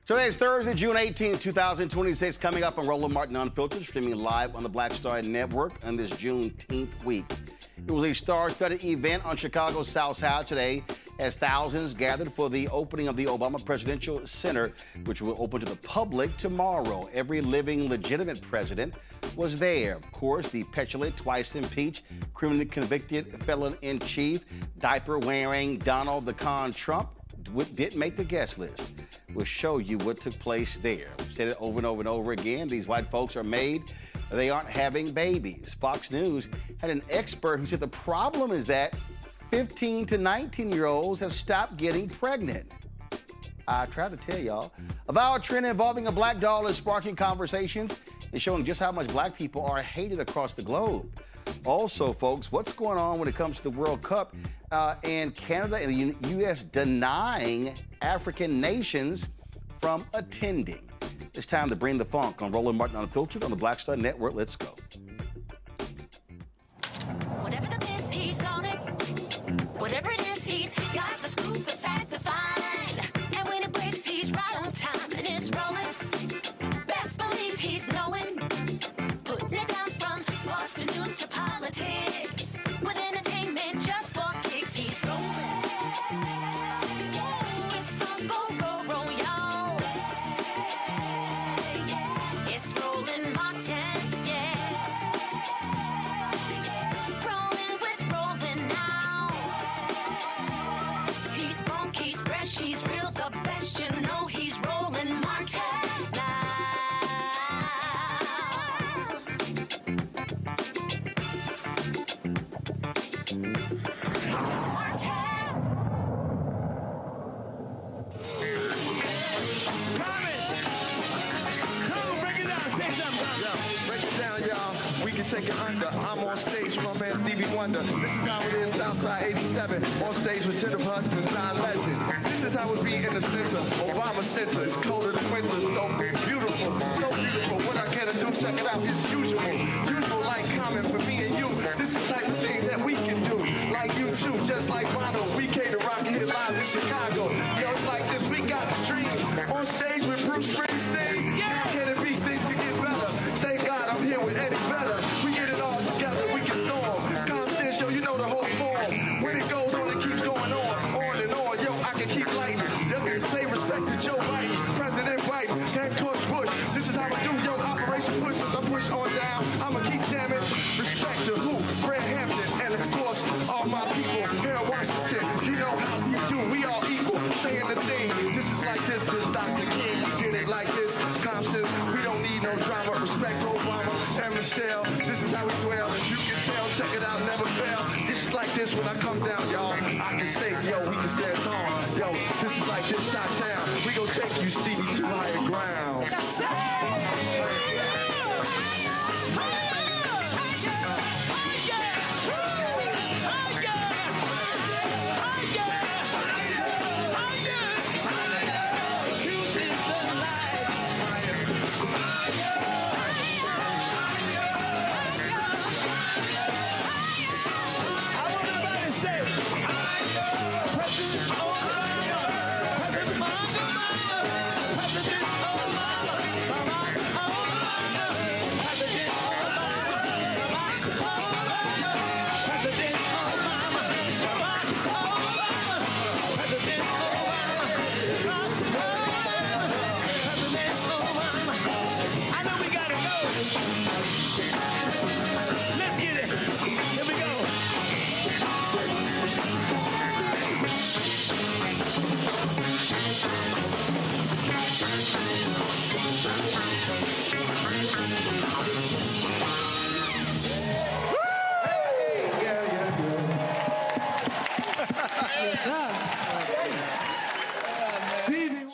Today is Thursday, June 18, 2026, coming up on Roland Martin Unfiltered, streaming live on the Black Star Network on this Juneteenth week. It was a star-studded event on Chicago's South Side today as thousands gathered for the opening of the Obama Presidential Center, which will open to the public tomorrow. Every living legitimate president was there. Of course, the petulant, twice-impeached, criminally convicted felon-in-chief, diaper-wearing Donald the Con Trump didn't make the guest list. We'll show you what took place there. We've said it over and over and over again. These white folks are made. They aren't having babies. Fox News had an expert who said the problem is that 15 to 19-year-olds have stopped getting pregnant. I tried to tell y'all. A viral trend involving a black doll is sparking conversations and showing just how much black people are hated across the globe. Also, folks, what's going on when it comes to the World Cup and Canada and the U.S. denying African nations from attending? It's time to bring the funk on Roland Martin Unfiltered on the Black Star Network. Let's go. Whatever the miss, he's on it. Whatever it is, he's got the scoop, the fact, the fine. And when it breaks, he's right on time and it's rolling. Best believe he's knowing. Putting it down from sports to news to politics. With entertainment just for kicks, he's rolling. It's on go, y'all. It's Roland Martin, yeah. Rolling with Roland now. He's funky, he's fresh, he's real, the best, you know he's Roland Martin now. Take it under. I'm on stage with my man Stevie Wonder. This is how it is, Southside 87. On stage with Jennifer Hudson and John Legend. This is how it be in the center, Obama Center. It's colder than winter, so beautiful, so beautiful. What I can do, check it out, it's usual. Usual like common for me and you. This is the type of thing that we can do. Like you too, just like Bono. We came to rock here live in Chicago. Yo, it's like this, we got the dream. On stage with Bruce Springsteen. Yeah. Can it be things can get better? Thank God I'm here with Eddie Vedder. We get it all together, we can storm. Constant show, you know the whole form. When it goes on, it keeps going on and on. Yo, I can keep lighting. You can say respect to Joe Biden, President Biden, Hancock Bush. This is how we do, yo, Operation Push. As I push on down, I'ma keep jamming. Respect to who? Fred Hampton, and of course, all my people here in Washington. You know how we do, we all equal. Saying the thing, this is like this Dr. King. We did it like this. Compton, we don't need no drama. Respect to Obama and Michelle. This is how we dwell. You can tell, check it out, never fail. This is like this when I come down, y'all. I can stay, yo, we can stand tall. Yo, this is like this shot town. We gon' take you, Stevie, to higher ground.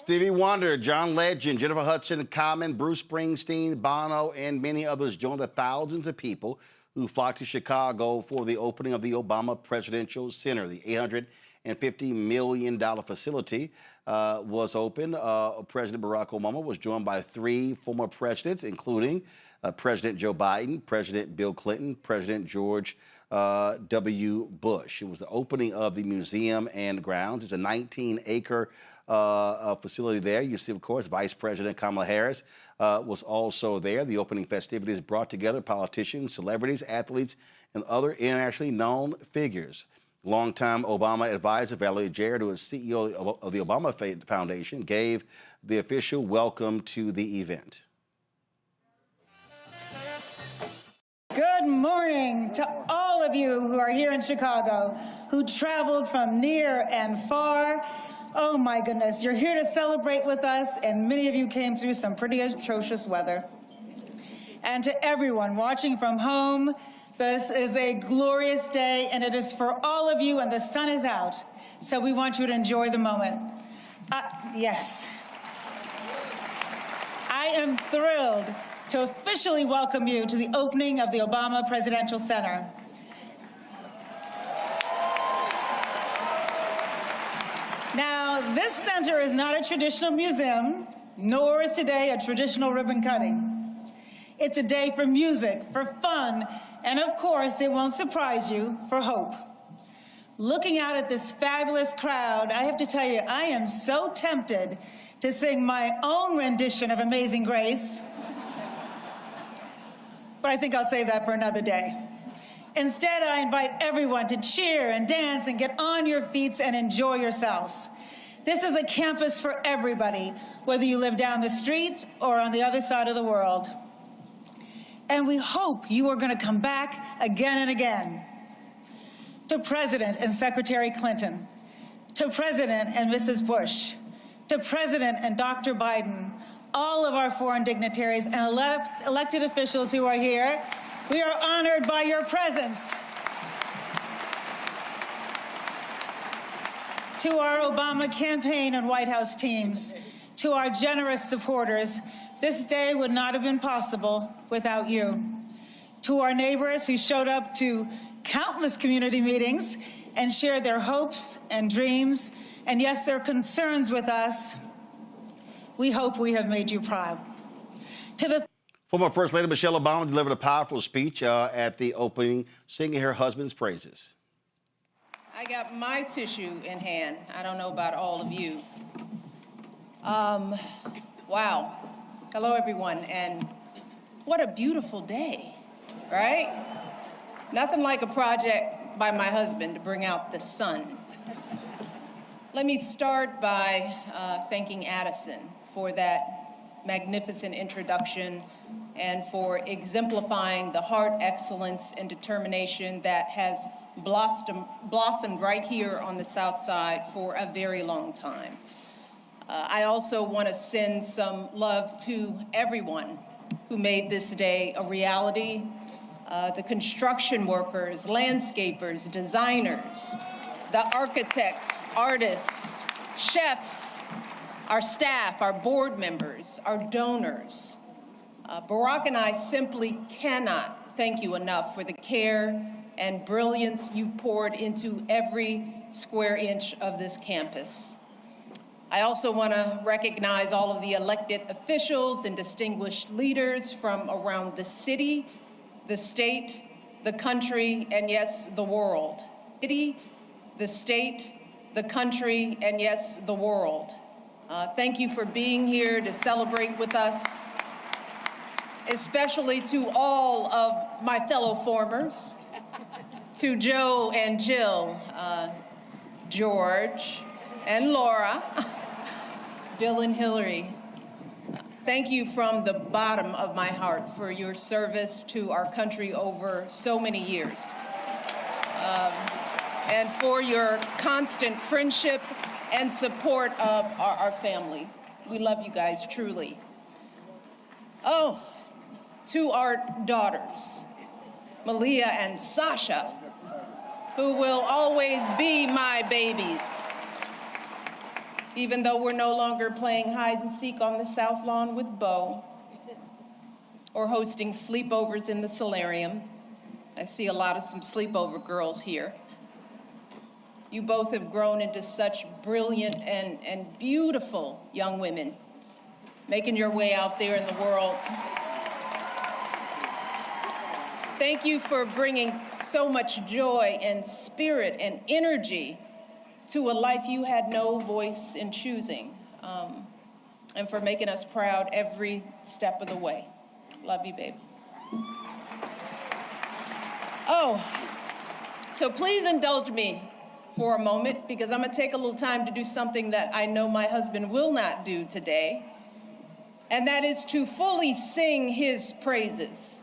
Stevie Wonder, John Legend, Jennifer Hudson, Common, Bruce Springsteen, Bono, and many others joined the thousands of people who flocked to Chicago for the opening of the Obama Presidential Center, the $150 million facility was opened. President Barack Obama was joined by 3 former presidents, including President Joe Biden, President Bill Clinton, President George W. Bush. It was the opening of the museum and grounds. It's a 19-acre facility there. You see, of course, Vice President Kamala Harris was also there. The opening festivities brought together politicians, celebrities, athletes, and other internationally known figures. Longtime Obama advisor Valerie Jarrett, who is CEO of the Obama Foundation, gave the official welcome to the event. Good morning to all of you who are here in Chicago, who traveled from near and far. Oh my goodness, you're here to celebrate with us, and many of you came through some pretty atrocious weather. And to everyone watching from home, this is a glorious day, and it is for all of you, and the sun is out. So we want you to enjoy the moment. Yes. I am thrilled to officially welcome you to the opening of the Obama Presidential Center. Now, this center is not a traditional museum, nor is today a traditional ribbon cutting. It's a day for music, for fun, and of course, it won't surprise you, for hope. Looking out at this fabulous crowd, I have to tell you, I am so tempted to sing my own rendition of Amazing Grace, but I think I'll save that for another day. Instead, I invite everyone to cheer and dance and get on your feet and enjoy yourselves. This is a campus for everybody, whether you live down the street or on the other side of the world. And we hope you are going to come back again and again. To President and Secretary Clinton, to President and Mrs. Bush, to President and Dr. Biden, all of our foreign dignitaries and elected officials who are here, we are honored by your presence. To our Obama campaign and White House teams, to our generous supporters, this day would not have been possible without you. To our neighbors who showed up to countless community meetings and shared their hopes and dreams, and yes, their concerns with us, we hope we have made you proud. To the Former First Lady Michelle Obama delivered a powerful speech at the opening, singing her husband's praises. I got my tissue in hand. I don't know about all of you. Wow. Hello, everyone, and what a beautiful day, right? Nothing like a project by my husband to bring out the sun. Let me start by thanking Addison for that magnificent introduction and for exemplifying the heart, excellence, and determination that has blossomed right here on the South Side for a very long time. I also want to send some love to everyone who made this day a reality. The construction workers, landscapers, designers, the architects, artists, chefs, our staff, our board members, our donors. Barack and I simply cannot thank you enough for the care and brilliance you've poured into every square inch of this campus. I also want to recognize all of the elected officials and distinguished leaders from around the city, the state, the country, and yes, the world. The state, the country, and yes, the world. Thank you for being here to celebrate with us, especially to all of my fellow formers, to Joe and Jill, George and Laura, Bill and Hillary. Thank you from the bottom of my heart for your service to our country over so many years. And for your constant friendship and support of our family. We love you guys, truly. Oh, to our daughters, Malia and Sasha, who will always be my babies. Even though we're no longer playing hide and seek on the South Lawn with Bo, or hosting sleepovers in the solarium. I see a lot of some sleepover girls here. You both have grown into such brilliant and beautiful young women, making your way out there in the world. Thank you for bringing so much joy and spirit and energy to a life you had no voice in choosing, and for making us proud every step of the way. Love you, babe. Oh, so please indulge me for a moment, because I'm gonna take a little time to do something that I know my husband will not do today, and that is to fully sing his praises.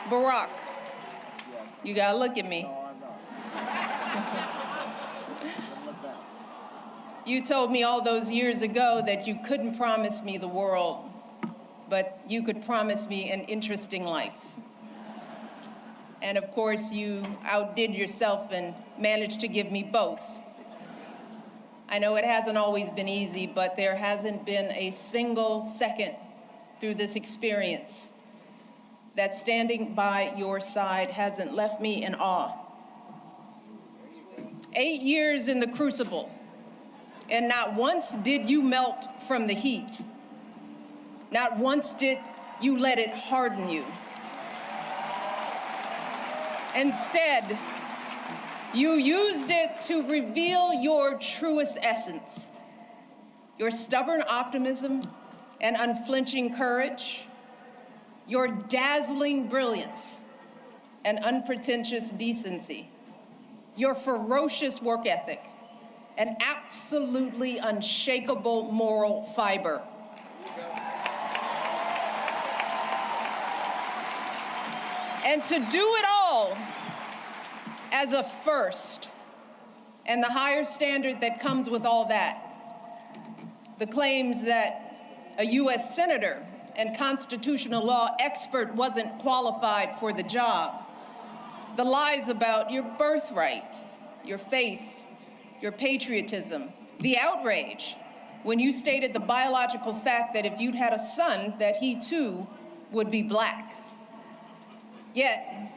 Barack, you gotta look at me. You told me all those years ago that you couldn't promise me the world, but you could promise me an interesting life. And of course, you outdid yourself and managed to give me both. I know it hasn't always been easy, but there hasn't been a single second through this experience that standing by your side hasn't left me in awe. 8 years in the crucible, and not once did you melt from the heat. Not once did you let it harden you. Instead, you used it to reveal your truest essence, your stubborn optimism and unflinching courage, your dazzling brilliance and unpretentious decency, your ferocious work ethic, and absolutely unshakable moral fiber. And to do it all as a first, and the higher standard that comes with all that, the claims that a US senator and constitutional law expert wasn't qualified for the job, the lies about your birthright, your faith, your patriotism, the outrage when you stated the biological fact that if you'd had a son, that he too would be black. Yet,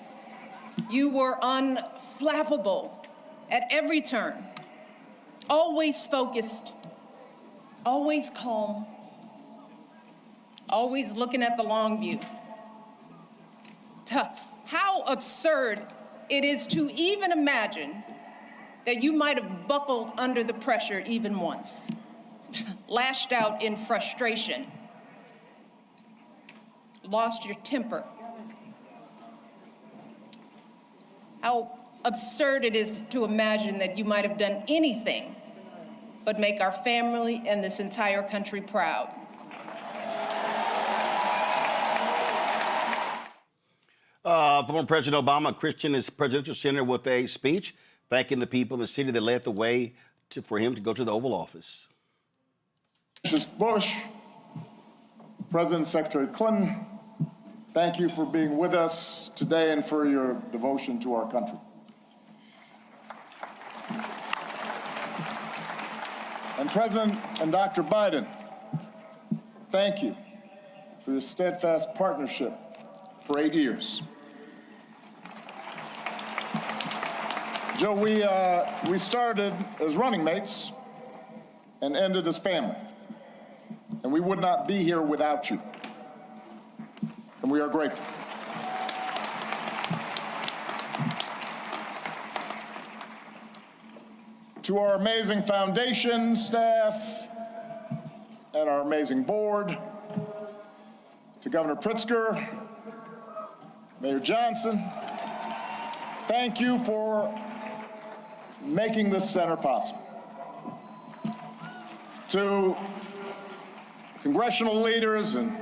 you were unflappable at every turn, always focused, always calm, always looking at the long view. How absurd it is to even imagine that you might have buckled under the pressure even once, lashed out in frustration, lost your temper. How absurd it is to imagine that you might have done anything but make our family and this entire country proud. Former President Obama christened his presidential center with a speech thanking the people in the city that led the way for him to go to the Oval Office. Mrs. Bush, President Secretary Clinton, thank you for being with us today and for your devotion to our country. And President and Dr. Biden, thank you for your steadfast partnership for 8 years. Joe, we started as running mates and ended as family. And we would not be here without you. And we are grateful. To our amazing foundation staff and our amazing board, to Governor Pritzker, Mayor Johnson, thank you for making this center possible. To congressional leaders and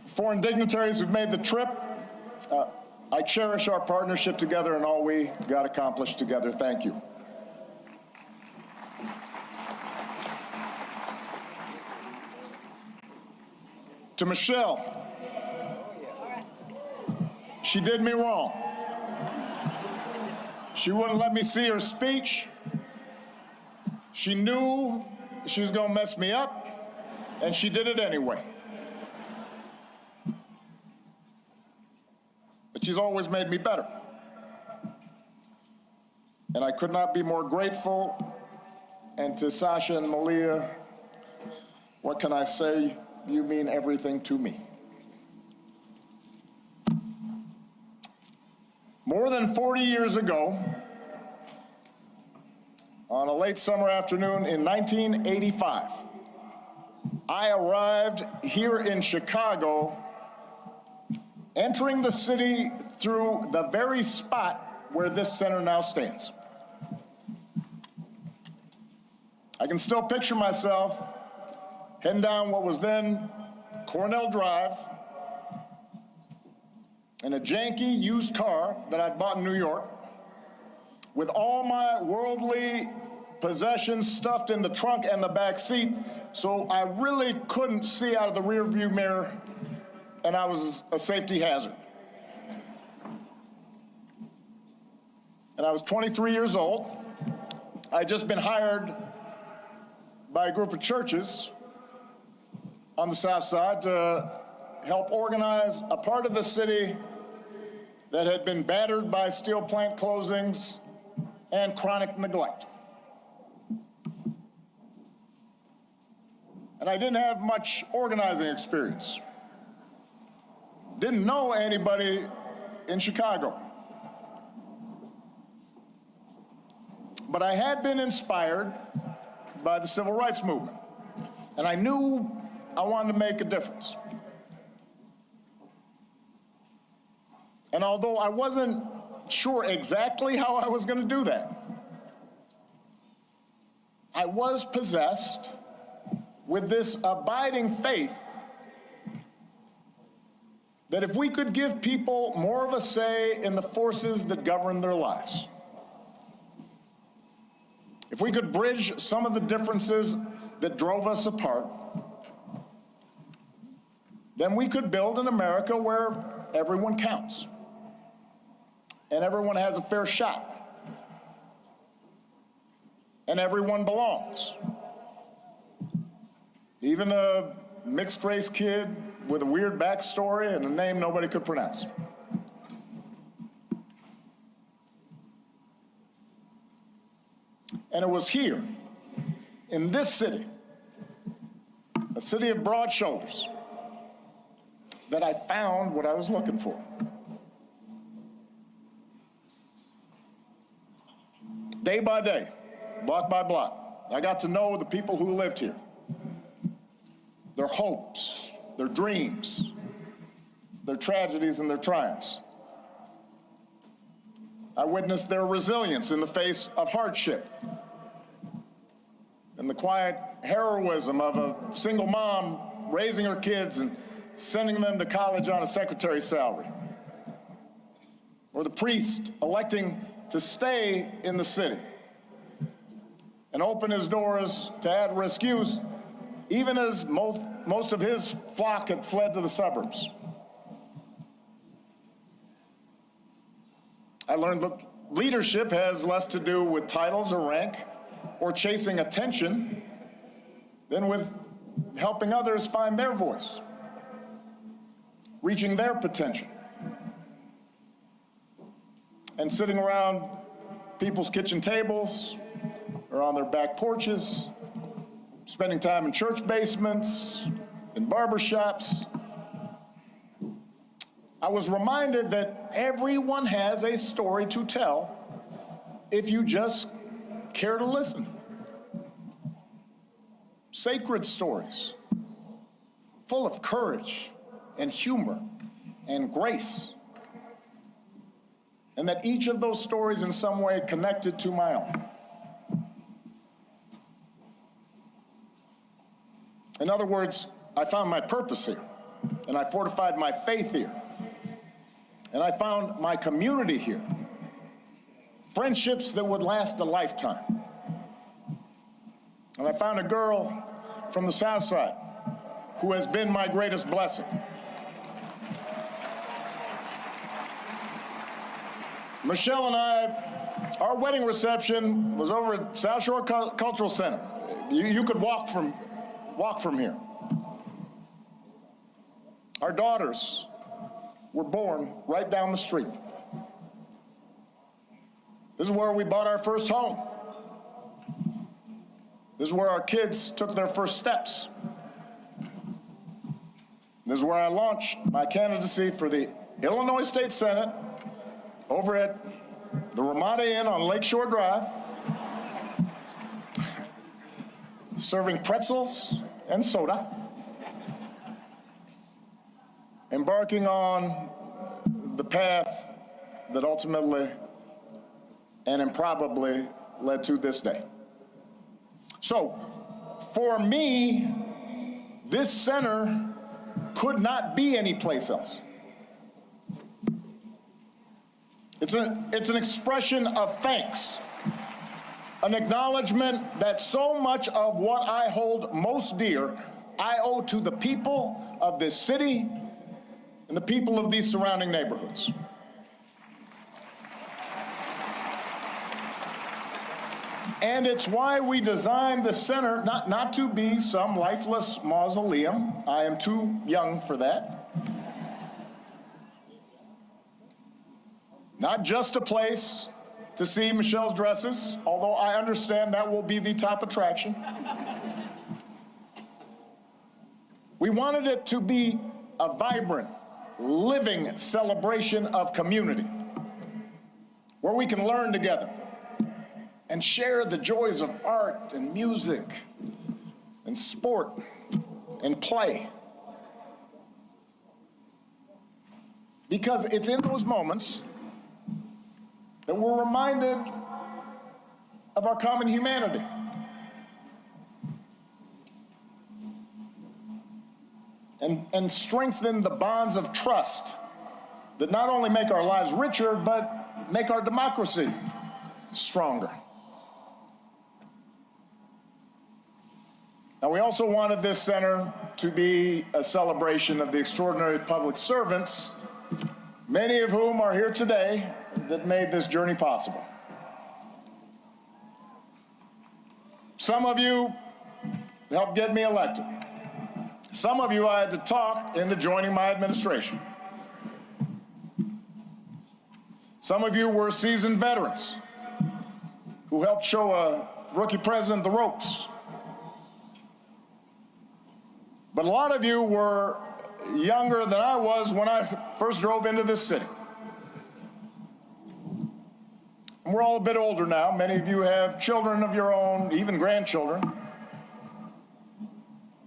foreign dignitaries who've made the trip, I cherish our partnership together and all we got accomplished together. Thank you. To Michelle, she did me wrong. She wouldn't let me see her speech. She knew she was going to mess me up, and she did it anyway. but she's always made me better. And I could not be more grateful. And to Sasha and Malia, what can I say? You mean everything to me. More than 40 years ago, on a late summer afternoon in 1985, I arrived here in Chicago, entering the city through the very spot where this center now stands. I can still picture myself heading down what was then Cornell Drive in a janky used car that I'd bought in New York, with all my worldly possessions stuffed in the trunk and the back seat, so I really couldn't see out of the rearview mirror, and I was a safety hazard. And I was 23 years old. I'd just been hired by a group of churches on the South Side to help organize a part of the city that had been battered by steel plant closings and chronic neglect. And I didn't have much organizing experience. Didn't know anybody in Chicago. But I had been inspired by the civil rights movement, and I knew I wanted to make a difference. And although I wasn't sure exactly how I was going to do that, I was possessed with this abiding faith that if we could give people more of a say in the forces that govern their lives, if we could bridge some of the differences that drove us apart, then we could build an America where everyone counts and everyone has a fair shot and everyone belongs. Even a mixed-race kid with a weird backstory and a name nobody could pronounce. And it was here, in this city, a city of broad shoulders, that I found what I was looking for. Day by day, block by block, I got to know the people who lived here, their hopes, their dreams, their tragedies and their triumphs. I witnessed their resilience in the face of hardship and the quiet heroism of a single mom raising her kids and sending them to college on a secretary's salary, or the priest electing to stay in the city and open his doors to at-risk youth, even as most of his flock had fled to the suburbs. I learned that leadership has less to do with titles or rank or chasing attention than with helping others find their voice, reaching their potential, and sitting around people's kitchen tables or on their back porches, spending time in church basements, in barbershops. I was reminded that everyone has a story to tell if you just care to listen. Sacred stories, full of courage and humor and grace, and that each of those stories in some way connected to my own. In other words, I found my purpose here, and I fortified my faith here, and I found my community here, friendships that would last a lifetime. And I found a girl from the South Side who has been my greatest blessing. Michelle and I, our wedding reception was over at South Shore Cultural Center. You could walk from here. Our daughters were born right down the street. This is where we bought our first home. This is where our kids took their first steps. This is where I launched my candidacy for the Illinois State Senate over at the Ramada Inn on Lakeshore Drive, serving pretzels and soda, embarking on the path that ultimately and improbably led to this day. So, for me, this center could not be anyplace else. It's an expression of thanks, an acknowledgement that so much of what I hold most dear I owe to the people of this city and the people of these surrounding neighborhoods. And it's why we designed the center not to be some lifeless mausoleum. I am too young for that. Not just a place to see Michelle's dresses, although I understand that will be the top attraction. We wanted it to be a vibrant, living celebration of community, where we can learn together and share the joys of art and music and sport and play. Because it's in those moments that we're reminded of our common humanity. And strengthen the bonds of trust that not only make our lives richer, but make our democracy stronger. Now, we also wanted this center to be a celebration of the extraordinary public servants, many of whom are here today, that made this journey possible. Some of you helped get me elected. Some of you I had to talk into joining my administration. Some of you were seasoned veterans who helped show a rookie president the ropes. But a lot of you were younger than I was when I first drove into this city. And we're all a bit older now. Many of you have children of your own, even grandchildren.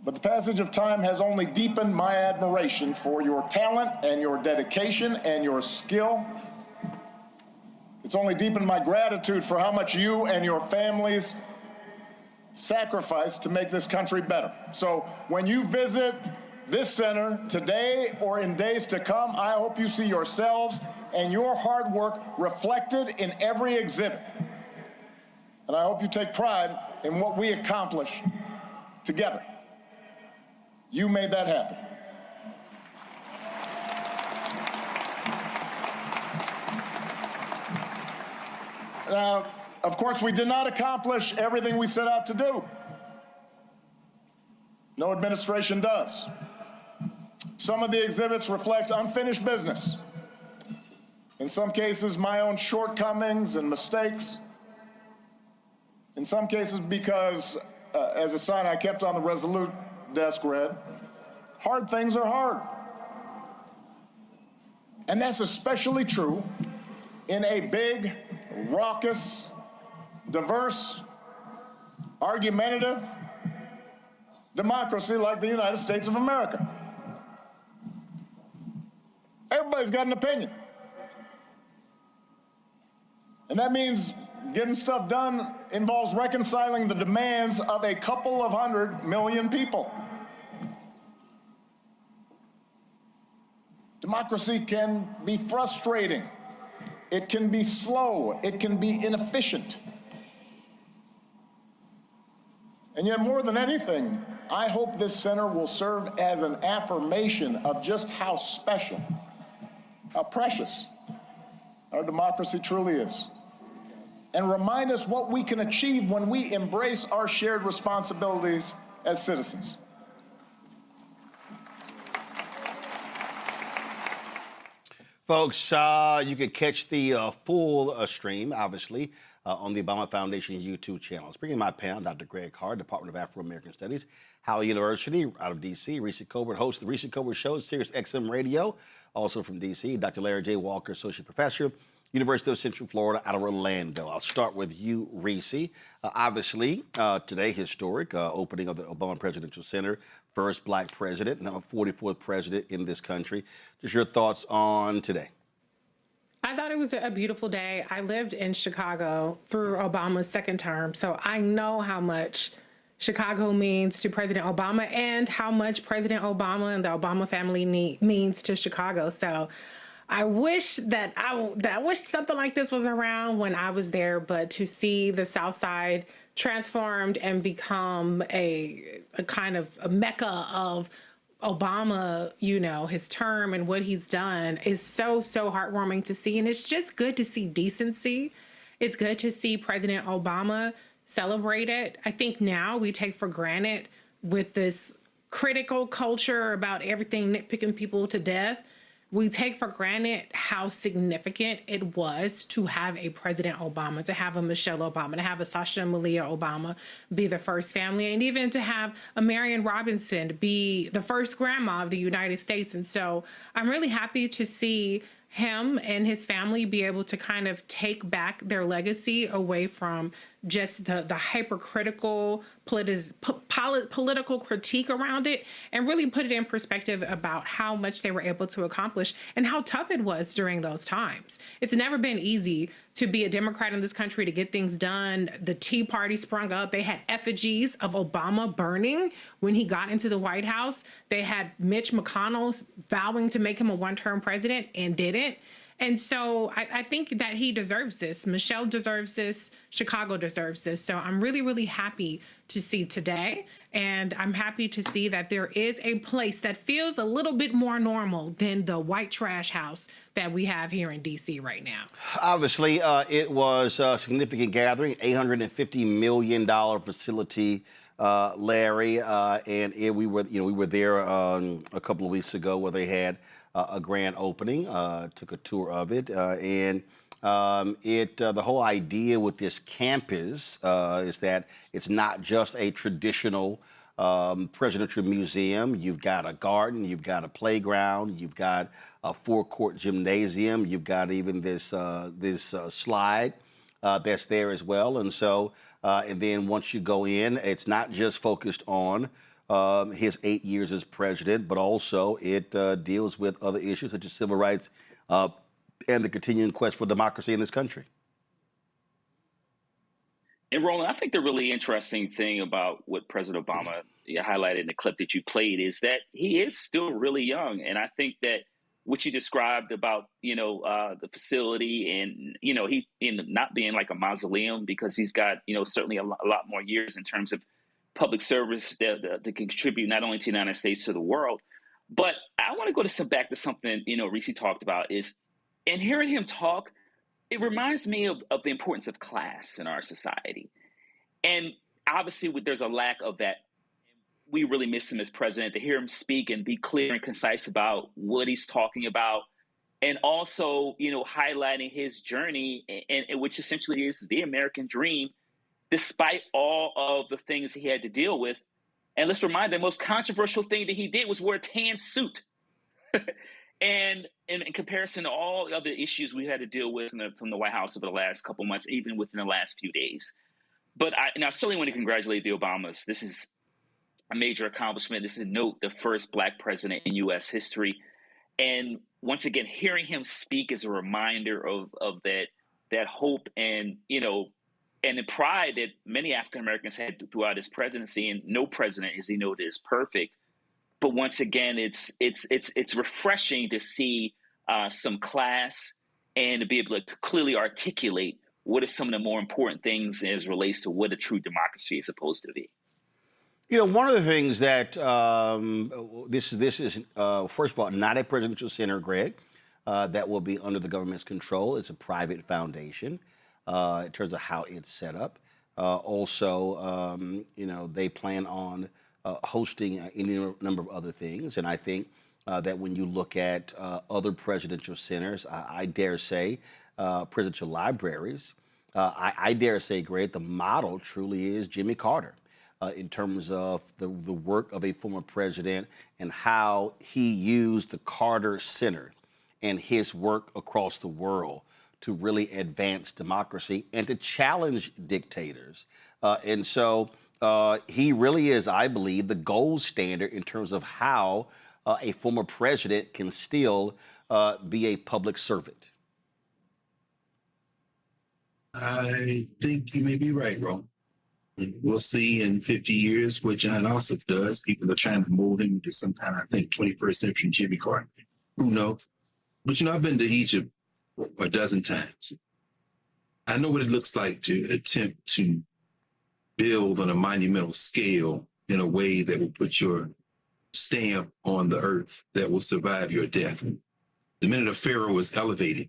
But the passage of time has only deepened my admiration for your talent and your dedication and your skill. It's only deepened my gratitude for how much you and your families sacrifice to make this country better. So when you visit this center today or in days to come, I hope you see yourselves and your hard work reflected in every exhibit. And I hope you take pride in what we accomplished together. You made that happen. Now, of course, we did not accomplish everything we set out to do. No administration does. Some of the exhibits reflect unfinished business. In some cases, my own shortcomings and mistakes. In some cases, because, as a sign I kept on the Resolute desk read, hard things are hard. And that's especially true in a big, raucous, diverse, argumentative democracy like the United States of America. Everybody's got an opinion. And that means getting stuff done involves reconciling the demands of a couple of 100 million people. Democracy can be frustrating. It can be slow. It can be inefficient. And yet, more than anything, I hope this center will serve as an affirmation of just how special, how precious our democracy truly is, and remind us what we can achieve when we embrace our shared responsibilities as citizens. Folks, you can catch the full stream, obviously, on the Obama Foundation YouTube channel. It's bringing my panel, Dr. Greg Hart, Department of Afro-American Studies, Howard University, out of D.C., Reese Colbert, host of the Reese Colbert Show, Sirius XM Radio, also from D.C., Dr. Larry J. Walker, Associate Professor, University of Central Florida, out of Orlando. I'll start with you, Reese. Obviously, today, historic opening of the Obama Presidential Center, first black president, now 44th president in this country. Just your thoughts on today. I thought it was a beautiful day. I lived in Chicago through Obama's second term, so I know how much Chicago means to President Obama and how much President Obama and the Obama family means to Chicago. So I wish that I wish something like this was around when I was there, but to see the South Side transformed and become a kind of a mecca of Obama, you know, his term and what he's done is so heartwarming to see. And it's just good to see decency. It's good to see President Obama celebrate it. I think now we take for granted with this critical culture about everything nitpicking people to death. We take for granted how significant it was to have a President Obama, to have a Michelle Obama, to have a Sasha Malia Obama be the first family, and even to have a Marion Robinson be the first grandma of the United States. And so I'm really happy to see him and his family be able to kind of take back their legacy away from just the hypercritical political critique around it, and really put it in perspective about how much they were able to accomplish and how tough it was during those times. It's never been easy to be a Democrat in this country, to get things done. The Tea Party sprung up. They had effigies of Obama burning when he got into the White House. They had Mitch McConnell vowing to make him a one-term president and didn't. And so I think that he deserves this. Michelle deserves this. Chicago deserves this. So I'm really, really happy to see today. And I'm happy to see that there is a place that feels a little bit more normal than the white trash house that we have here in D.C. right now. Obviously, it was a significant gathering, $850 million facility, Larry. And we were there a couple of weeks ago where they had a grand opening, took a tour of it, and the whole idea with this campus is that it's not just a traditional presidential museum. You've got a garden, you've got a playground, you've got a four-court gymnasium, you've got even this slide that's there as well. And so, and then once you go in, it's not just focused on his 8 years as president, but also it deals with other issues such as civil rights and the continuing quest for democracy in this country. And Roland, I think the really interesting thing about what President Obama highlighted in the clip that you played is that he is still really young. And I think that what you described about, the facility and, he not being like a mausoleum, because he's got, certainly a lot more years in terms of public service to contribute not only to the United States, to the world. But I want to go back to something, Reese talked about is, and hearing him talk, it reminds me of the importance of class in our society. And obviously there's a lack of that. We really miss him as president, to hear him speak and be clear and concise about what he's talking about. And also, highlighting his journey, and which essentially is the American dream, despite all of the things he had to deal with. And let's remind the most controversial thing that he did was wear a tan suit. And in comparison to all the other issues we had to deal with from the White House over the last couple months, even within the last few days. But I certainly want to congratulate the Obamas. This is a major accomplishment. This is the first black president in U.S. history. And once again, hearing him speak is a reminder of that hope and, and the pride that many African Americans had throughout his presidency. And no president, as he noted, is perfect. But once again, it's refreshing to see some class and to be able to clearly articulate what are some of the more important things as it relates to what a true democracy is supposed to be. One of the things that this is first of all, not a presidential center, Greg, that will be under the government's control. It's a private foundation in terms of how it's set up. Also, they plan on hosting any number of other things. And I think that when you look at other presidential centers, I dare say, presidential libraries, I dare say, Greg, the model truly is Jimmy Carter in terms of the work of a former president and how he used the Carter Center and his work across the world to really advance democracy and to challenge dictators. And so he really is, I believe, the gold standard in terms of how a former president can still be a public servant. I think you may be right, Ron. We'll see in 50 years what John Ossoff does. People are trying to mold him into some kind of, I think, 21st century Jimmy Carter. Who knows? But, I've been to Egypt a dozen times. I know what it looks like to attempt to build on a monumental scale in a way that will put your stamp on the earth that will survive your death. The minute a pharaoh was elevated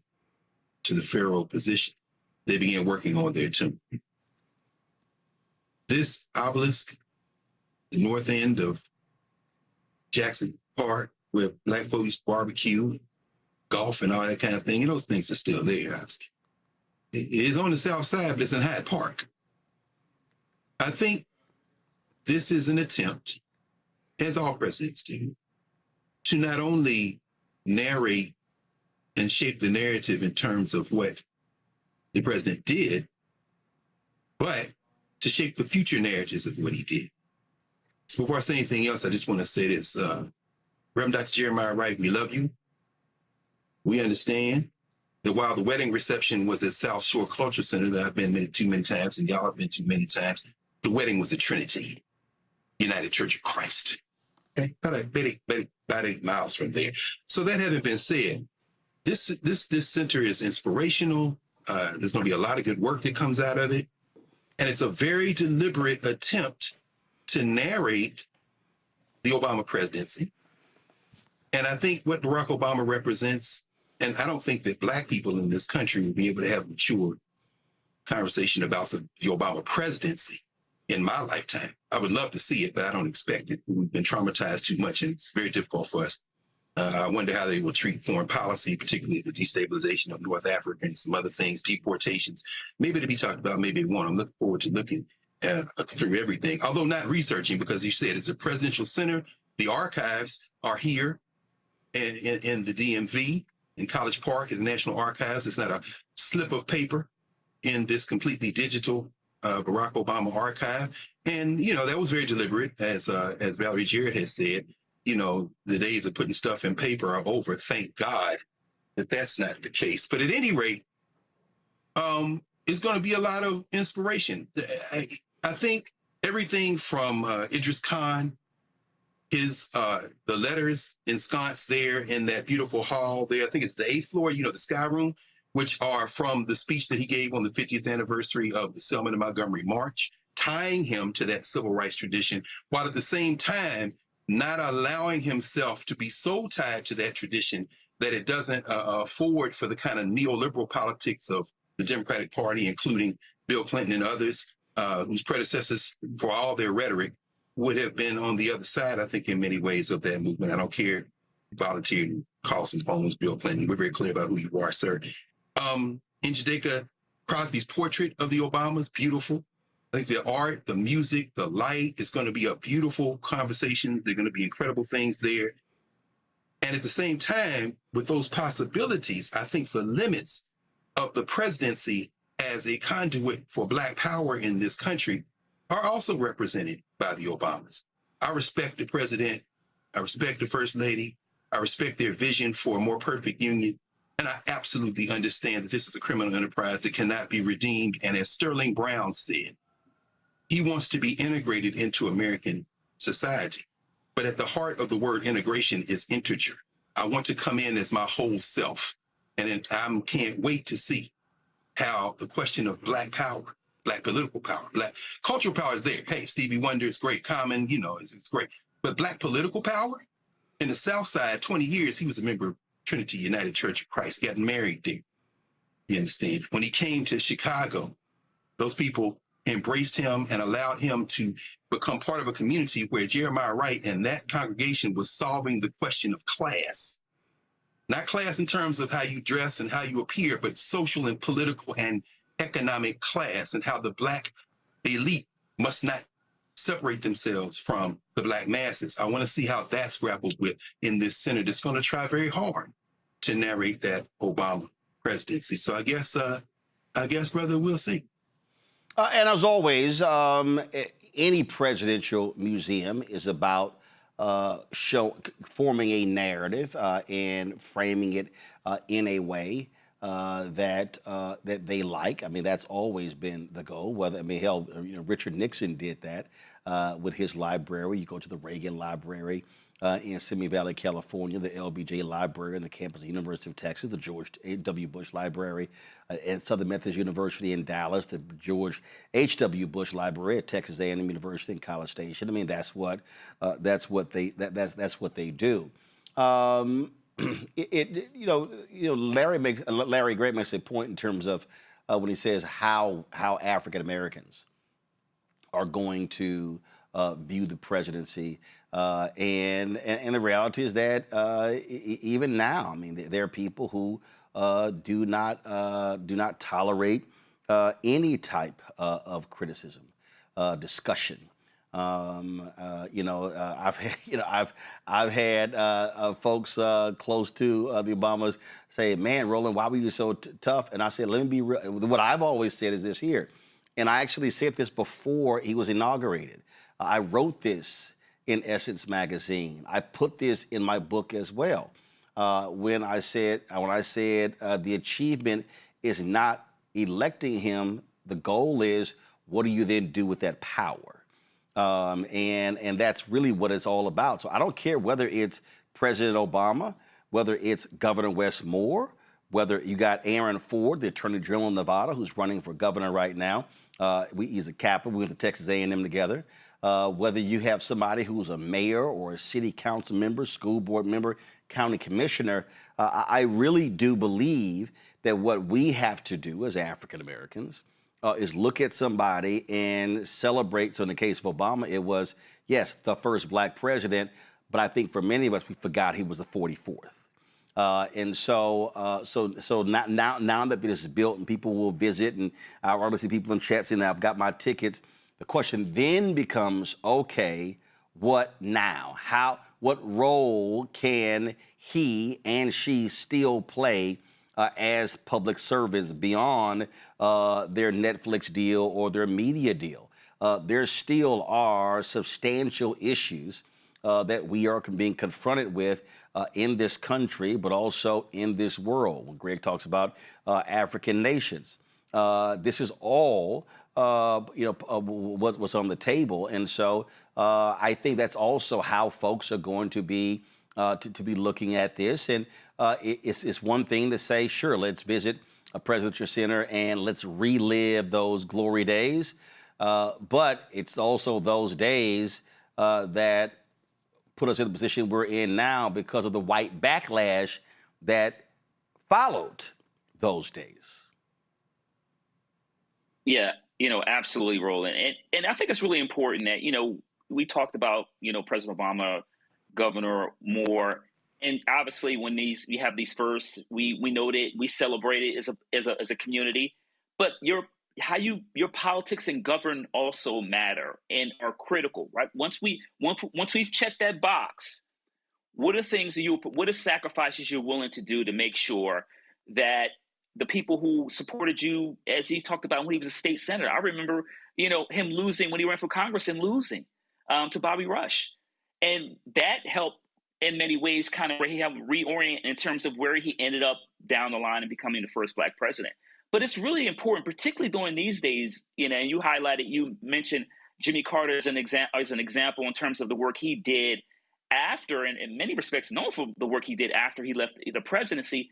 to the pharaoh position, they began working on their tomb. This obelisk, the north end of Jackson Park, where black folks barbecue, golf, and all that kind of thing, and those things are still there, obviously. It is on the south side, but it's in Hyde Park. I think this is an attempt, as all presidents do, to not only narrate and shape the narrative in terms of what the president did, but to shape the future narratives of what he did. So before I say anything else, I just want to say this. Reverend Dr. Jeremiah Wright, we love you. We understand that while the wedding reception was at South Shore Cultural Center that I've been to many times, and y'all have been to many times, the wedding was at Trinity United Church of Christ. Okay, about 8 miles from there. So that having been said, this center is inspirational. There's going to be a lot of good work that comes out of it. And it's a very deliberate attempt to narrate the Obama presidency. And I think what Barack Obama represents, and I don't think that Black people in this country will be able to have a mature conversation about the Obama presidency in my lifetime. I would love to see it, but I don't expect it. We've been traumatized too much, and it's very difficult for us. I wonder how they will treat foreign policy, particularly the destabilization of North Africa and some other things, deportations. Maybe to be talked about, maybe it won't. I'm looking forward to looking through everything, although not researching, because you said it's a presidential center. The archives are here in the DMV, in College Park, in the National Archives. It's not a slip of paper in this completely digital Barack Obama archive. And, that was very deliberate, as Valerie Jarrett has said. The days of putting stuff in paper are over. Thank God that that's not the case. But at any rate, it's going to be a lot of inspiration. I think everything from Idris Khan, the letters ensconced there in that beautiful hall there, I think it's the 8th floor, the Sky Room, which are from the speech that he gave on the 50th anniversary of the Selma to Montgomery March, tying him to that civil rights tradition, while at the same time not allowing himself to be so tied to that tradition that it doesn't afford for the kind of neoliberal politics of the Democratic Party, including Bill Clinton and others, whose predecessors, for all their rhetoric, would have been on the other side, I think, in many ways of that movement. I don't care, volunteered, calls and phones, Bill Clinton. We're very clear about who you are, sir. Njideka Crosby's portrait of the Obamas, beautiful. I think the art, the music, the light is going to be a beautiful conversation. There are going to be incredible things there. And at the same time, with those possibilities, I think the limits of the presidency as a conduit for Black power in this country are also represented by the Obamas. I respect the president. I respect the first lady. I respect their vision for a more perfect union. And I absolutely understand that this is a criminal enterprise that cannot be redeemed. And as Sterling Brown said, he wants to be integrated into American society. But at the heart of the word integration is integer. I want to come in as my whole self. And I can't wait to see how the question of Black power, Black political power, Black cultural power is there. Hey, Stevie Wonder is great. Common, it's great. But Black political power in the South Side, 20 years, he was a member of Trinity United Church of Christ, got married there. You understand? When he came to Chicago, those people embraced him and allowed him to become part of a community where Jeremiah Wright and that congregation was solving the question of class. Not class in terms of how you dress and how you appear, but social and political and economic class, and how the Black elite must not separate themselves from the Black masses. I want to see how that's grappled with in this Senate. It's going to try very hard to narrate that Obama presidency. So I guess, brother, we'll see. And as always, any presidential museum is about forming a narrative and framing it in a way that they like. I mean, that's always been the goal. Hell, Richard Nixon did that with his library. You go to the Reagan Library in Simi Valley, California, the LBJ Library on the campus of the University of Texas, the George W. Bush Library at Southern Methodist University in Dallas, the George H.W. Bush Library at Texas A&M University in College Station. I mean, that's what they do. Larry Gray makes a point in terms of when he says how African Americans are going to view the presidency, and the reality is that even now, I mean, there are people who do not tolerate any type of criticism, discussion. I've had folks close to the Obamas say, "Man, Roland, why were you so tough?" And I said, "Let me be real. What I've always said is this here," and I actually said this before he was inaugurated. I wrote this in Essence magazine. I put this in my book as well. When I said the achievement is not electing him, the goal is what do you then do with that power? And that's really what it's all about. So I don't care whether it's President Obama, whether it's Governor Wes Moore, whether you got Aaron Ford, the Attorney General of Nevada, who's running for governor right now. He's a captain. We went to Texas A&M together. Whether you have somebody who's a mayor or a city council member, school board member, county commissioner, I really do believe that what we have to do as African Americans is look at somebody and celebrate. So in the case of Obama, it was, yes, the first Black president, but I think for many of us, we forgot he was the 44th. So now that this is built and people will visit, and I already see people in chat saying that I've got my tickets, the question then becomes, okay, what now? What role can he and she still play as public servants beyond their Netflix deal or their media deal? There still are substantial issues that we are being confronted with in this country, but also in this world. When Greg talks about African nations, this is all what's on the table, and so I think that's also how folks are going to be looking at this. And it's one thing to say, sure, let's visit a presidential center and let's relive those glory days, but it's also those days that put us in the position we're in now because of the white backlash that followed those days. Yeah, absolutely, Roland. And I think it's really important that, we talked about, President Obama, Governor Moore, and obviously when we have these firsts, we noted, we celebrate it as a community, but your politics and govern also matter and are critical, right? Once we've checked that box, what are sacrifices you're willing to do to make sure that the people who supported you, as he talked about when he was a state senator, I remember, him losing when he ran for Congress and losing to Bobby Rush. And that helped in many ways kind of reorient in terms of where he ended up down the line and becoming the first Black president. But it's really important, particularly during these days, and you mentioned Jimmy Carter as an example in terms of the work he did after, and in many respects known for the work he did after he left the presidency.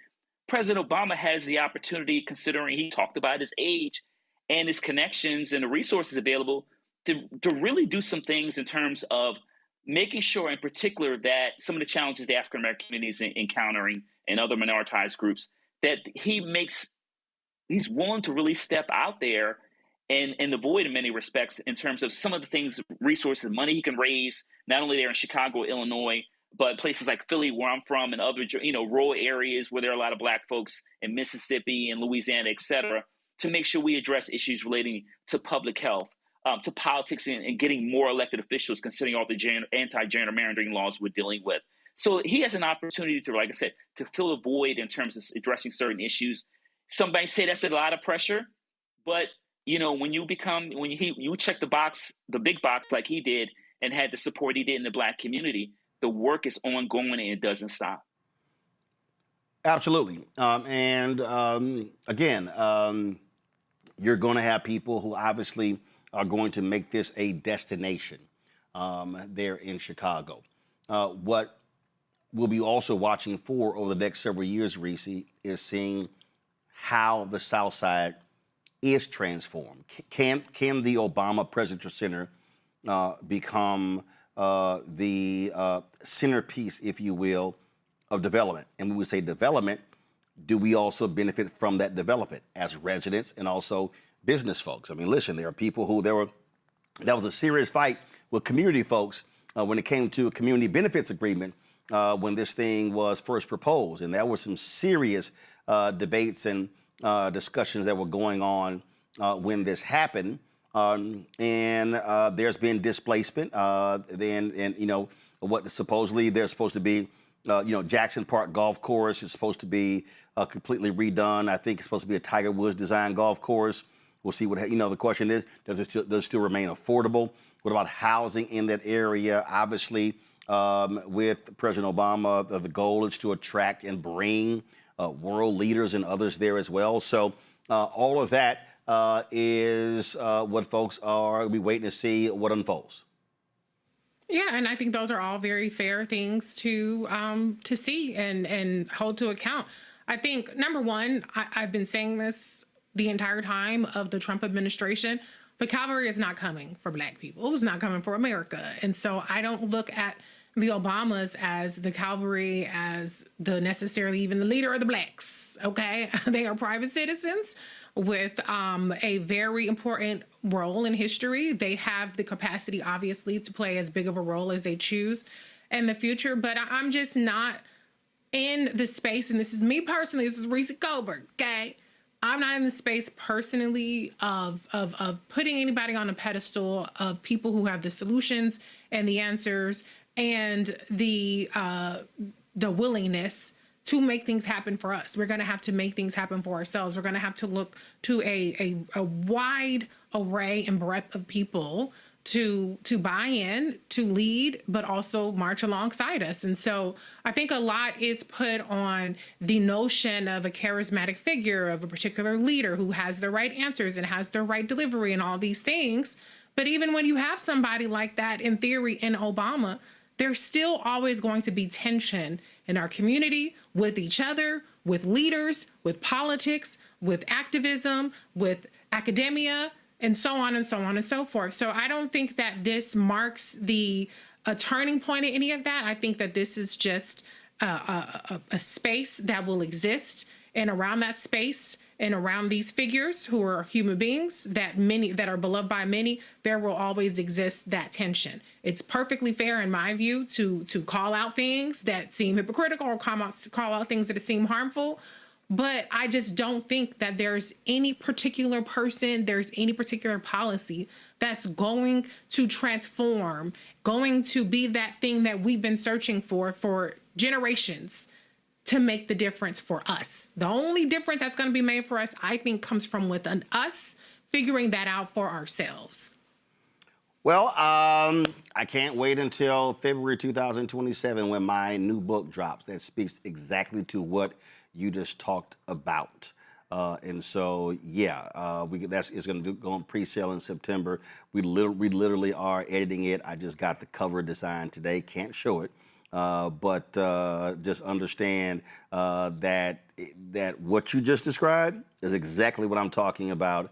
President Obama has the opportunity, considering he talked about his age and his connections and the resources available, to really do some things in terms of making sure, in particular, that some of the challenges the African American community is encountering and other minoritized groups, that he's willing to really step out there and the void in many respects in terms of some of the things, resources, money he can raise, not only there in Chicago, Illinois, but places like Philly, where I'm from, and other, rural areas where there are a lot of Black folks in Mississippi and Louisiana, et cetera, to make sure we address issues relating to public health, to politics, and getting more elected officials, considering all the anti-gerrymandering laws we're dealing with. So he has an opportunity to, like I said, to fill a void in terms of addressing certain issues. Somebody say that's a lot of pressure, but when you check the big box like he did and had the support he did in the Black community, the work is ongoing and it doesn't stop. Absolutely. Again, you're going to have people who obviously are going to make this a destination there in Chicago. What we'll be also watching for over the next several years, Reese, is seeing how the South Side is transformed. Can the Obama Presidential Center become the centerpiece, if you will, of development? And when we say development, do we also benefit from that development as residents and also business folks? I mean, listen, there are people who that was a serious fight with community folks when it came to a community benefits agreement when this thing was first proposed. And there were some serious debates and discussions that were going on when this happened. And there's been displacement. What supposedly there's supposed to be, Jackson Park Golf Course is supposed to be completely redone. I think it's supposed to be a Tiger Woods design golf course. We'll see what, the question is, does it still remain affordable? What about housing in that area? Obviously, with President Obama, the goal is to attract and bring world leaders and others there as well. So all of that is what folks are be waiting to see what unfolds. Yeah, and I think those are all very fair things to see and hold to account. I think, number one, I've been saying this the entire time of the Trump administration, the cavalry is not coming for Black people. It was not coming for America. And so I don't look at the Obamas as the cavalry, as the necessarily even the leader of the Blacks, okay? They are private citizens with a very important role in history. They have the capacity, obviously, to play as big of a role as they choose in the future. But I'm just not in the space, and this is me personally, this is Reese Goldberg, okay? I'm not in the space personally of putting anybody on a pedestal of people who have the solutions and the answers and the willingness to make things happen for us. We're going to have to make things happen for ourselves. We're going to have to look to a wide array and breadth of people to buy in, to lead, but also march alongside us. And so I think a lot is put on the notion of a charismatic figure, of a particular leader who has the right answers and has the right delivery and all these things. But even when you have somebody like that, in theory, in Obama, there's still always going to be tension in our community, with each other, with leaders, with politics, with activism, with academia, and so on and so on and so forth. So I don't think that this marks a turning point in any of that. I think that this is just a space that will exist, and around that space and around these figures who are human beings that are beloved by many, there will always exist that tension. It's perfectly fair, in my view, to call out things that seem hypocritical or call out things that seem harmful. But I just don't think that there's any particular person, there's any particular policy that's going to transform, going to be that thing that we've been searching for generations to make the difference for us. The only difference that's going to be made for us, I think, comes from within us figuring that out for ourselves. Well, I can't wait until February 2027 when my new book drops that speaks exactly to what you just talked about. And so, yeah, it's going to go on pre-sale in September. We literally are editing it. I just got the cover design today. Can't show it. But just understand that what you just described is exactly what I'm talking about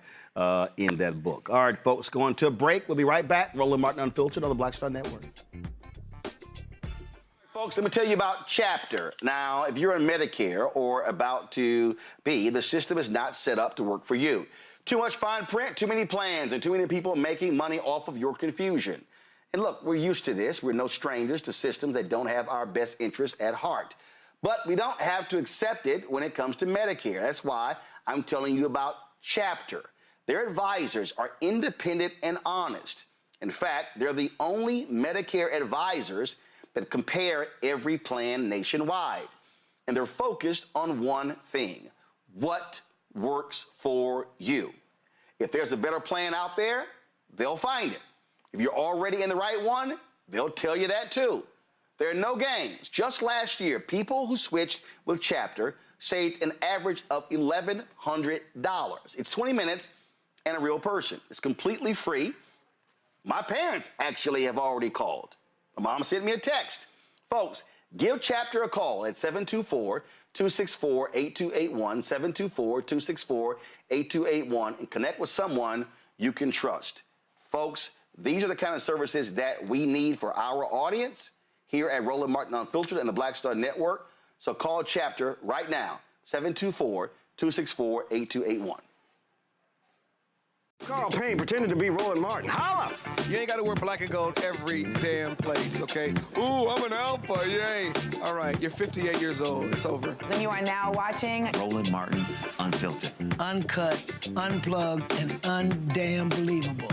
in that book. All right, folks, going to a break. We'll be right back. Roland Martin Unfiltered on the Black Star Network. Folks, let me tell you about Chapter. Now, if you're on Medicare or about to be, the system is not set up to work for you. Too much fine print, too many plans, and too many people making money off of your confusion. And look, we're used to this. We're no strangers to systems that don't have our best interests at heart. But we don't have to accept it when it comes to Medicare. That's why I'm telling you about Chapter. Their advisors are independent and honest. In fact, they're the only Medicare advisors that compare every plan nationwide. And they're focused on one thing: what works for you. If there's a better plan out there, they'll find it. If you're already in the right one, they'll tell you that too. There are no games. Just last year, people who switched with Chapter saved an average of $1,100. It's 20 minutes and a real person. It's completely free. My parents actually have already called. My mom sent me a text. Folks, give Chapter a call at 724-264-8281, 724-264-8281, and connect with someone you can trust. Folks, these are the kind of services that we need for our audience here at Roland Martin Unfiltered and the Black Star Network. So call Chapter right now, 724-264-8281. Carl Payne pretended to be Roland Martin. Holla! You ain't got to wear black and gold every damn place, okay? Ooh, I'm an alpha, yay. All right, you're 58 years old. It's over. And you are now watching Roland Martin Unfiltered. Uncut, unplugged, and undamn believable.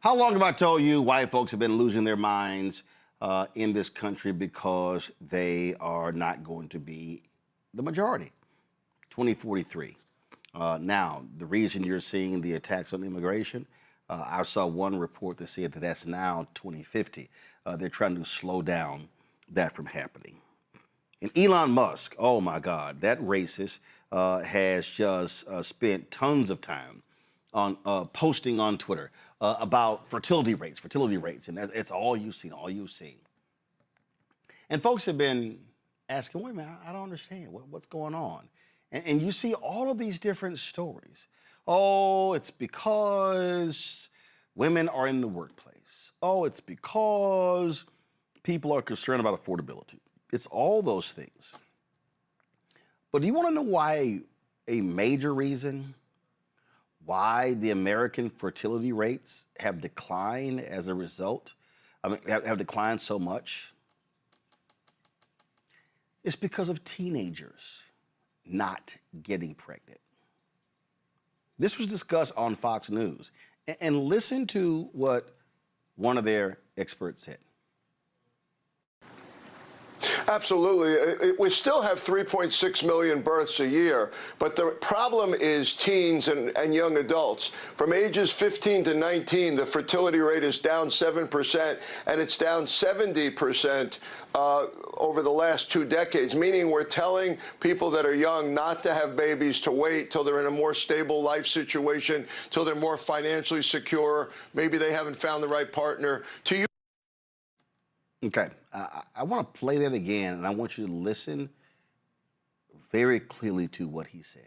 How long have I told you white folks have been losing their minds in this country because they are not going to be the majority? 2043. Now, the reason you're seeing the attacks on immigration, I saw one report that said that that's now 2050. They're trying to slow down that from happening. And Elon Musk, oh my God, that racist has just spent tons of time on posting on Twitter about fertility rates, and it's all you've seen, And folks have been asking, wait a minute, I don't understand, what's going on? And you see all of these different stories. Oh, it's because women are in the workplace. Oh, it's because people are concerned about affordability. It's all those things. But do you want to know why a major reason why the American fertility rates have declined as a result? Have declined so much? It's because of teenagers not getting pregnant. This was discussed on Fox News. And listen to what one of their experts said. Absolutely. We still have 3.6 million births a year, but the problem is teens and young adults. From ages 15 to 19, the fertility rate is down 7%, and it's down 70% over the last 2 decades, meaning we're telling people that are young not to have babies, to wait till they're in a more stable life situation, till they're more financially secure, maybe they haven't found the right partner. Okay, I want to play that again, and I want you to listen very clearly to what he said.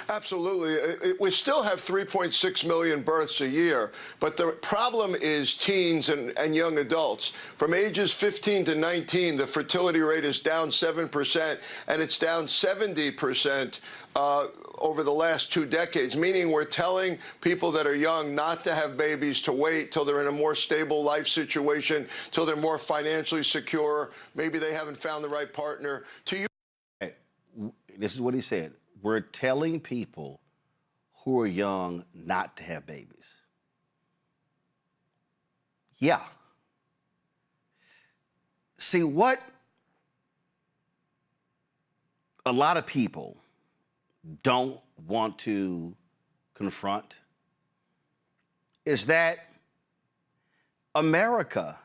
Absolutely. We still have 3.6 million births a year, but the problem is teens and young adults. From ages 15 to 19, the fertility rate is down 7%, and it's down 70% over the last 2 decades, meaning we're telling people that are young not to have babies, to wait till they're in a more stable life situation, till they're more financially secure, maybe they haven't found the right partner. This is what he said. We're telling people who are young not to have babies. Yeah. See, what a lot of people don't want to confront is that America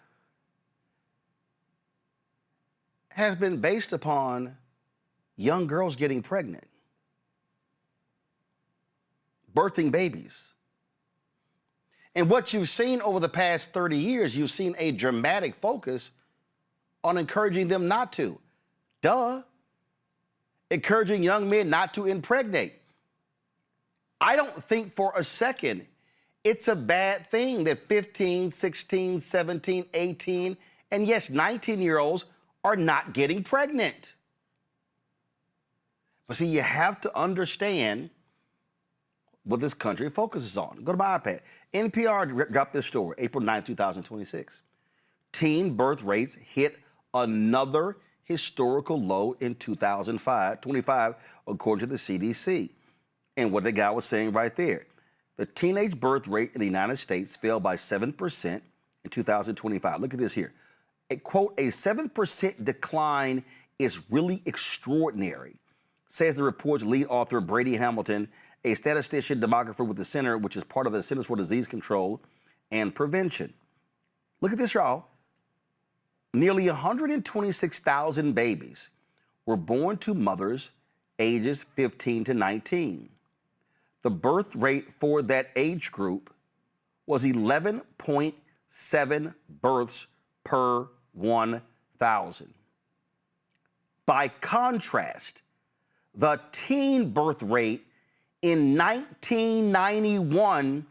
has been based upon young girls getting pregnant, birthing babies. And what you've seen over the past 30 years, you've seen a dramatic focus on encouraging them not to. Duh. Encouraging young men not to impregnate. I don't think for a second it's a bad thing that 15, 16, 17, 18, and yes, 19-year-olds are not getting pregnant. But see, you have to understand what this country focuses on. Go to my iPad. NPR dropped this story, April 9, 2026. Teen birth rates hit another historical low in 2025, according to the CDC. And what the guy was saying right there, the teenage birth rate in the United States fell by 7% in 2025. Look at this here. A quote, a 7% decline is really extraordinary, says the report's lead author, Brady Hamilton, a statistician demographer with the center, which is part of the Centers for Disease Control and Prevention. Look at this, y'all. Nearly 126,000 babies were born to mothers ages 15 to 19. The birth rate for that age group was 11.7 births per 1,000. By contrast, the teen birth rate in 1991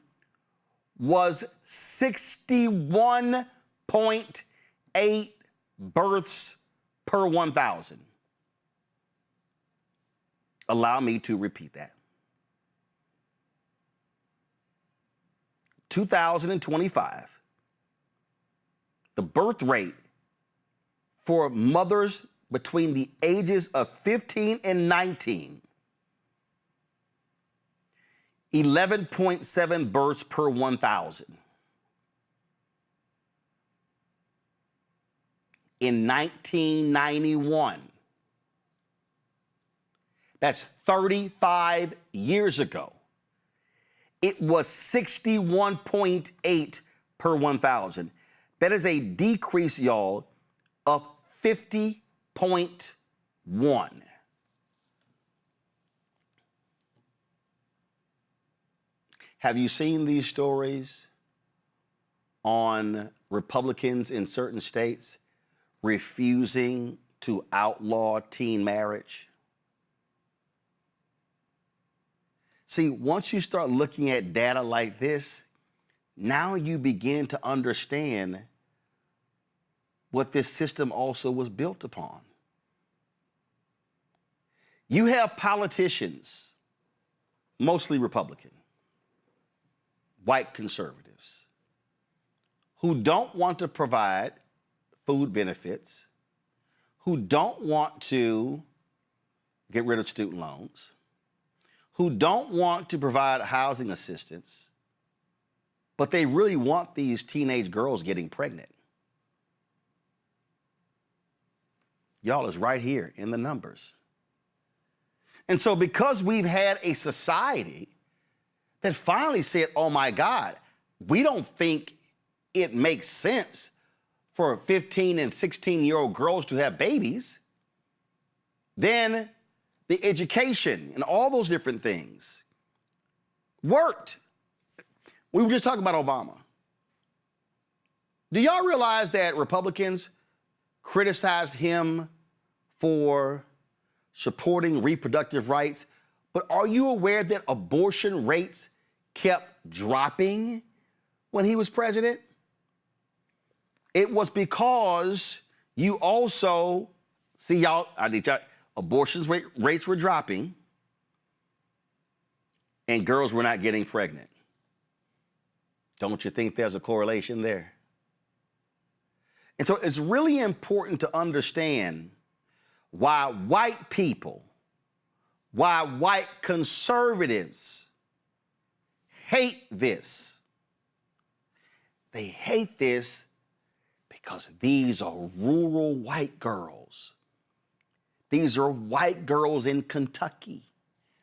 was 61.8 births per 1,000. Allow me to repeat that. 2025, the birth rate for mothers between the ages of 15 and 19, 11.7 births per 1,000. In 1991, that's 35 years ago, it was 61.8 per 1,000. That is a decrease, y'all, of 50.1. Have you seen these stories on Republicans in certain states refusing to outlaw teen marriage? See, once you start looking at data like this, now you begin to understand what this system also was built upon. You have politicians, mostly Republican, white conservatives, who don't want to provide food benefits, who don't want to get rid of student loans, who don't want to provide housing assistance, but they really want these teenage girls getting pregnant. Y'all, is right here in the numbers. And so because we've had a society that finally said, oh my God, we don't think it makes sense for 15 and 16-year-old girls to have babies, then the education and all those different things worked. We were just talking about Obama. Do y'all realize that Republicans criticized him for supporting reproductive rights? But are you aware that abortion rates kept dropping when he was president? It was because you also, see y'all, abortion rates were dropping and girls were not getting pregnant. Don't you think there's a correlation there? And so it's really important to understand why white people, why white conservatives hate this. They hate this because these are rural white girls. These are white girls in Kentucky,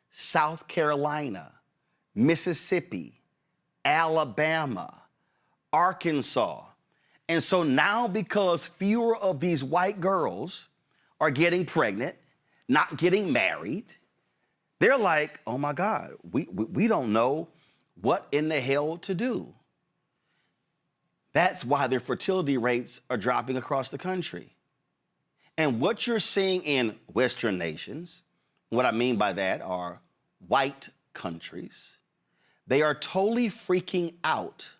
South Carolina, Mississippi, Alabama, Arkansas. And so now, because fewer of these white girls are getting pregnant, not getting married, they're like, oh my God, we don't know what in the hell to do. That's why their fertility rates are dropping across the country. And what you're seeing in Western nations, what I mean by that are white countries, they are totally freaking out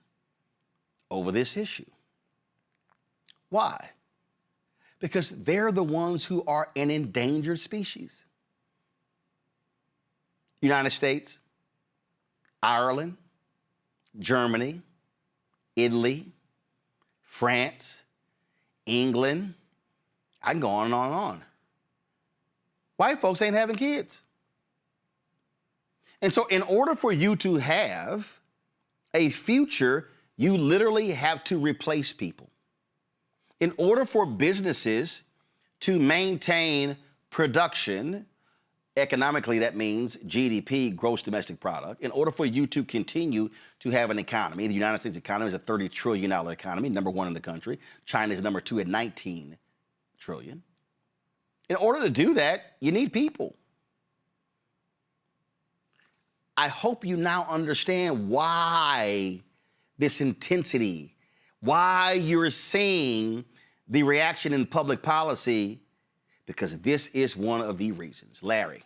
over this issue. Why? because they're the ones who are an endangered species. United States, Ireland, Germany, Italy, France, England. I can go on and on and on. White folks ain't having kids. And so in order for you to have a future, you literally have to replace people. In order for businesses to maintain production, economically that means GDP, gross domestic product. In order for you to continue to have an economy, the United States economy is a $30 trillion economy, number one in the country. China is number two at 19 trillion. In order to do that, you need people. I hope you now understand why this intensity, why you're seeing the reaction in public policy, because this is one of the reasons. Larry.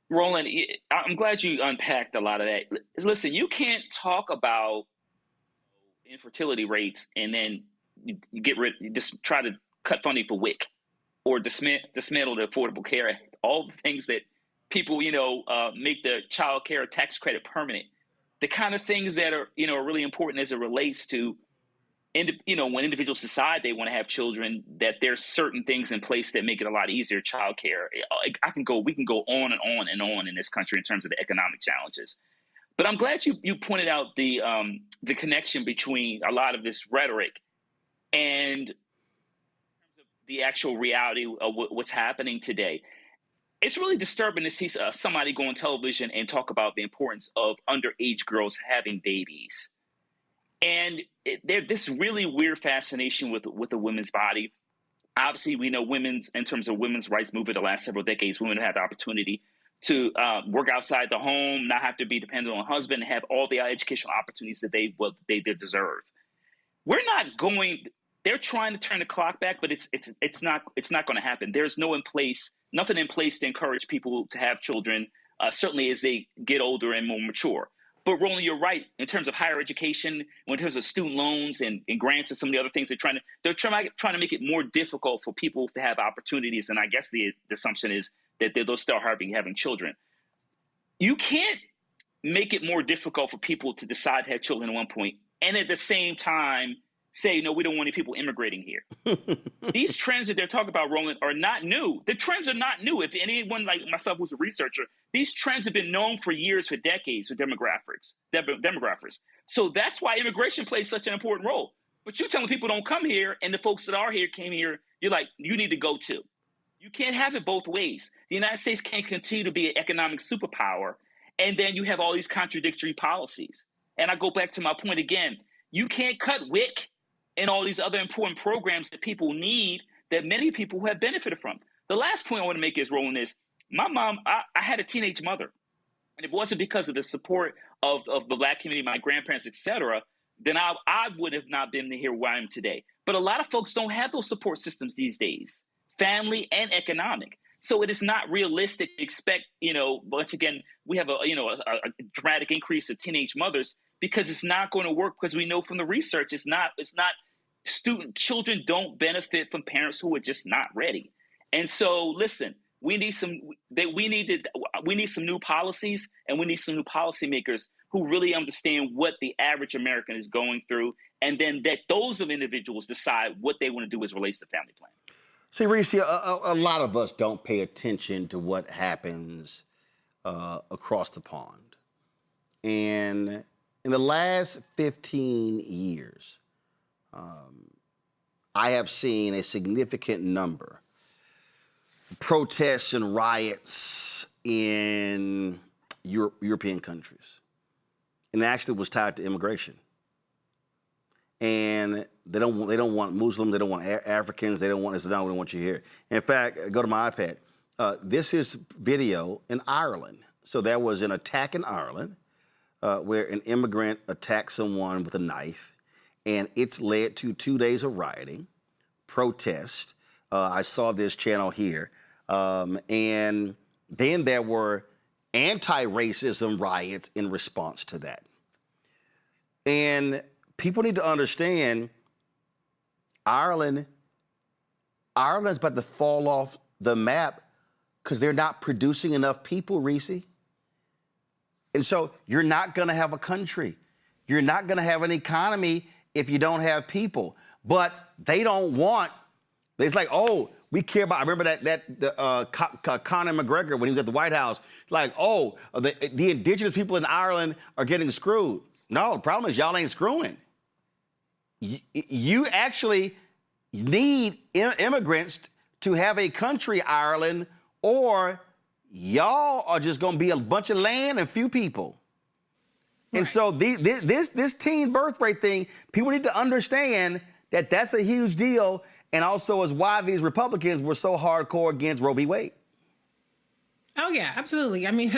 Roland, I'm glad you unpacked a lot of that. Listen, you can't talk about infertility rates and then you just try to cut funding for WIC or dismantle the Affordable Care Act, all the things that people, make the child care tax credit permanent. The kind of things that are, are really important as it relates to, when individuals decide they want to have children, that there's certain things in place that make it a lot easier. Child care. We can go on and on and on in this country in terms of the economic challenges. But I'm glad you pointed out the connection between a lot of this rhetoric and the actual reality of what's happening today. It's really disturbing to see somebody go on television and talk about the importance of underage girls having babies. And there's this really weird fascination with the women's body. Obviously, we know in terms of women's rights movement, the last several decades, women have had the opportunity to work outside the home, not have to be dependent on a husband, and have all the educational opportunities that they deserve. They're trying to turn the clock back, but it's not going to happen. There's nothing in place to encourage people to have children, certainly as they get older and more mature. But Roland, you're right. In terms of higher education, in terms of student loans and grants and some of the other things, they're trying to make it more difficult for people to have opportunities. And I guess the assumption is that they'll start having children. You can't make it more difficult for people to decide to have children at one point, and at the same time say, no, we don't want any people immigrating here. These trends that they're talking about, Roland, are not new. The trends are not new. If anyone like myself who's a researcher, these trends have been known for years, for decades, for demographers. So that's why immigration plays such an important role. But you're telling people don't come here, and the folks that are here came here, you're like, you need to go too. You can't have it both ways. The United States can't continue to be an economic superpower, and then you have all these contradictory policies. And I go back to my point again. You can't cut WIC and all these other important programs that people need, that many people have benefited from. The last point I want to make is, Roland, is my mom, I had a teenage mother. And if it wasn't because of the support of the Black community, my grandparents, et cetera, then I would have not been here where I am today. But a lot of folks don't have those support systems these days, family and economic. So it is not realistic to expect, once again, we have a dramatic increase of teenage mothers, because it's not going to work, because we know from the research children don't benefit from parents who are just not ready. And so, listen, we need some new policies, and we need some new policymakers who really understand what the average American is going through, and then that those individuals decide what they want to do as relates to family planning. See, Reese, a lot of us don't pay attention to what happens across the pond. And in the last 15 years, I have seen a significant number of protests and riots in European countries. And it actually was tied to immigration. And they don't want Muslims, they don't want Africans, they don't want Islam, they don't want you here. In fact, go to my iPad. This is video in Ireland. So there was an attack in Ireland where an immigrant attacked someone with a knife, and it's led to 2 days of rioting, protest. I saw this channel here. And then there were anti-racism riots in response to that. And people need to understand Ireland's about to fall off the map because they're not producing enough people, Reese. And so you're not going to have a country. You're not going to have an economy if you don't have people. But they don't want, it's like, oh, we care about, I remember Conor McGregor when he was at the White House, like, oh, the indigenous people in Ireland are getting screwed. No, the problem is y'all ain't screwing. You actually need immigrants to have a country, Ireland, or y'all are just going to be a bunch of land and few people. Right. And so this teen birth rate thing, people need to understand that that's a huge deal, and also is why these Republicans were so hardcore against Roe v. Wade. Oh, yeah, absolutely. I mean,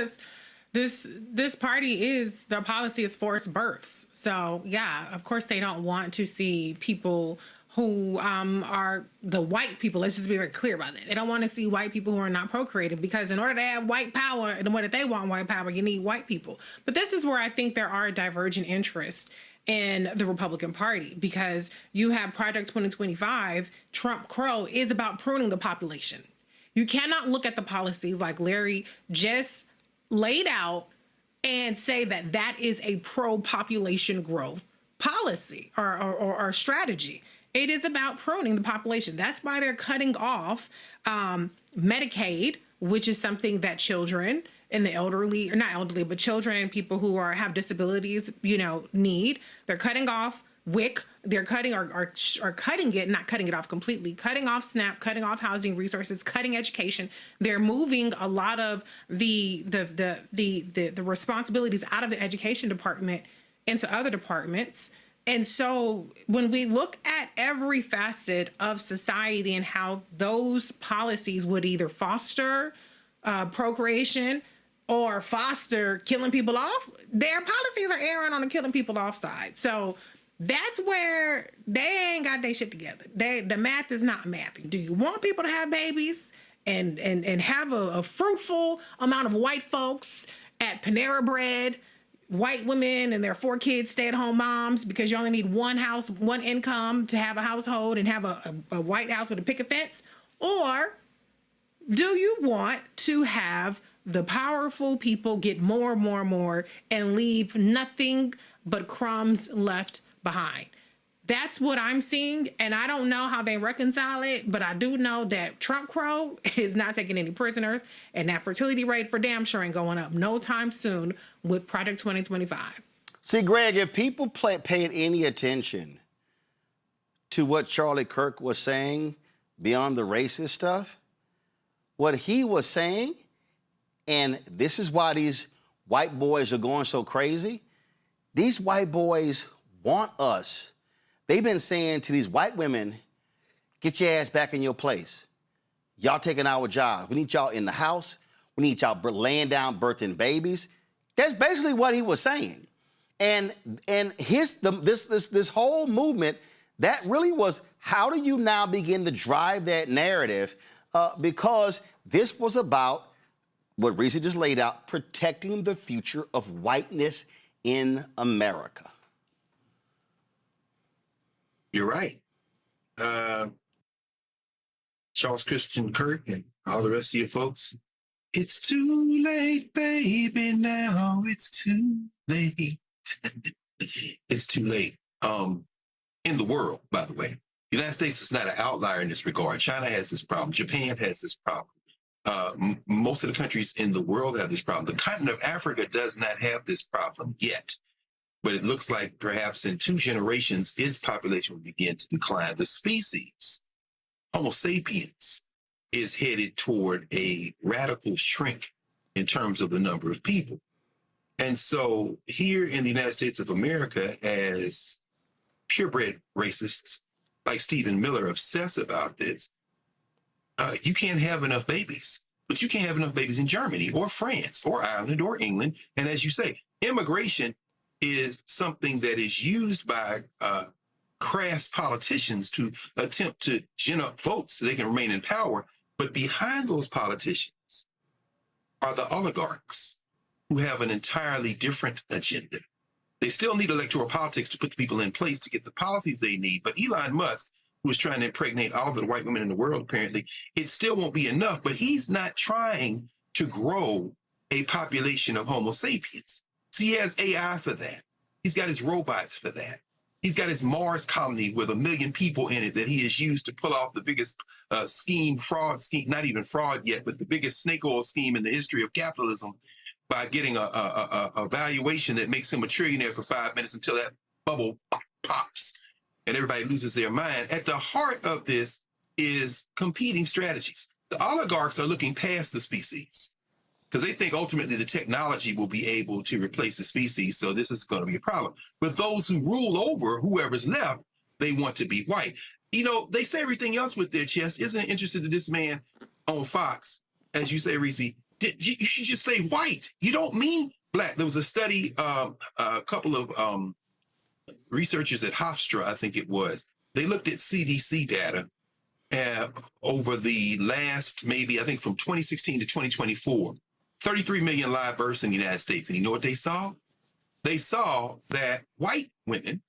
this party their policy is forced births. So, yeah, of course they don't want to see people who are the white people. Let's just be very clear about that. They don't want to see white people who are not procreating, because in order to have white power, and when they want white power, you need white people. But this is where I think there are divergent interests in the Republican Party, because you have Project 2025, Trump Crow is about pruning the population. You cannot look at the policies like Larry just laid out and say that that is a pro-population growth policy or strategy. It is about pruning the population. That's why they're cutting off Medicaid, which is something that children and the elderly, or not elderly, but children and people who have disabilities, need. They're cutting off WIC. They're cutting are cutting it, not cutting it off completely, cutting off SNAP, cutting off housing resources, cutting education. They're moving a lot of the responsibilities out of the education department into other departments. And so when we look at every facet of society and how those policies would either foster procreation or foster killing people off, their policies are erring on the killing people off side. So that's where they ain't got their shit together. The math is not math. Do you want people to have babies and have a fruitful amount of white folks at Panera Bread, white women and their 4 kids, stay-at-home moms, because you only need one house, one income to have a household and have a white house with a picket fence? Or do you want to have the powerful people get more and leave nothing but crumbs left behind? That's what I'm seeing, and I don't know how they reconcile it, but I do know that Trump Crow is not taking any prisoners, and that fertility rate for damn sure ain't going up no time soon with Project 2025. See, Greg, if people paid any attention to what Charlie Kirk was saying beyond the racist stuff, what he was saying, and this is why these white boys are going so crazy, these white boys want us. They've been saying to these white women, get your ass back in your place. Y'all taking our jobs. We need y'all in the house. We need y'all laying down, birthing babies. That's basically what he was saying. And this whole movement, that really was, how do you now begin to drive that narrative? Because this was about what Reese just laid out, protecting the future of whiteness in America. You're right. Charles Christian Kirk and all the rest of you folks, it's too late, baby, now it's too late. It's too late. In the world, by the way. The United States is not an outlier in this regard. China has this problem. Japan has this problem. Most of the countries in the world have this problem. The continent of Africa does not have this problem yet. But it looks like perhaps in 2 generations, its population will begin to decline. The species, Homo sapiens, is headed toward a radical shrink in terms of the number of people. And so here in the United States of America, as purebred racists like Stephen Miller obsess about this, you can't have enough babies. But you can't have enough babies in Germany or France or Ireland or England. And as you say, immigration is something that is used by crass politicians to attempt to gin up votes so they can remain in power. But behind those politicians are the oligarchs who have an entirely different agenda. They still need electoral politics to put the people in place to get the policies they need. But Elon Musk who is trying to impregnate all of the white women in the world, apparently, it still won't be enough. But he's not trying to grow a population of Homo sapiens. So he has AI for that. He's got his robots for that. He's got his Mars colony with 1 million people in it that he has used to pull off the biggest fraud scheme, not even fraud yet, but the biggest snake oil scheme in the history of capitalism, by getting a valuation that makes him a trillionaire for 5 minutes until that bubble pops and everybody loses their mind. At the heart of this is competing strategies. The oligarchs are looking past the species because they think ultimately the technology will be able to replace the species, so this is going to be a problem. But those who rule over whoever's left, they want to be white. You know, they say everything else with their chest. Isn't it interesting that this man on Fox, as you say, Reese, you should just say white. You don't mean black. There was a study, a couple of researchers at Hofstra, I think it was. They looked at CDC data over the last, maybe, I think from 2016 to 2024, 33 million live births in the United States. And you know what they saw? They saw that white women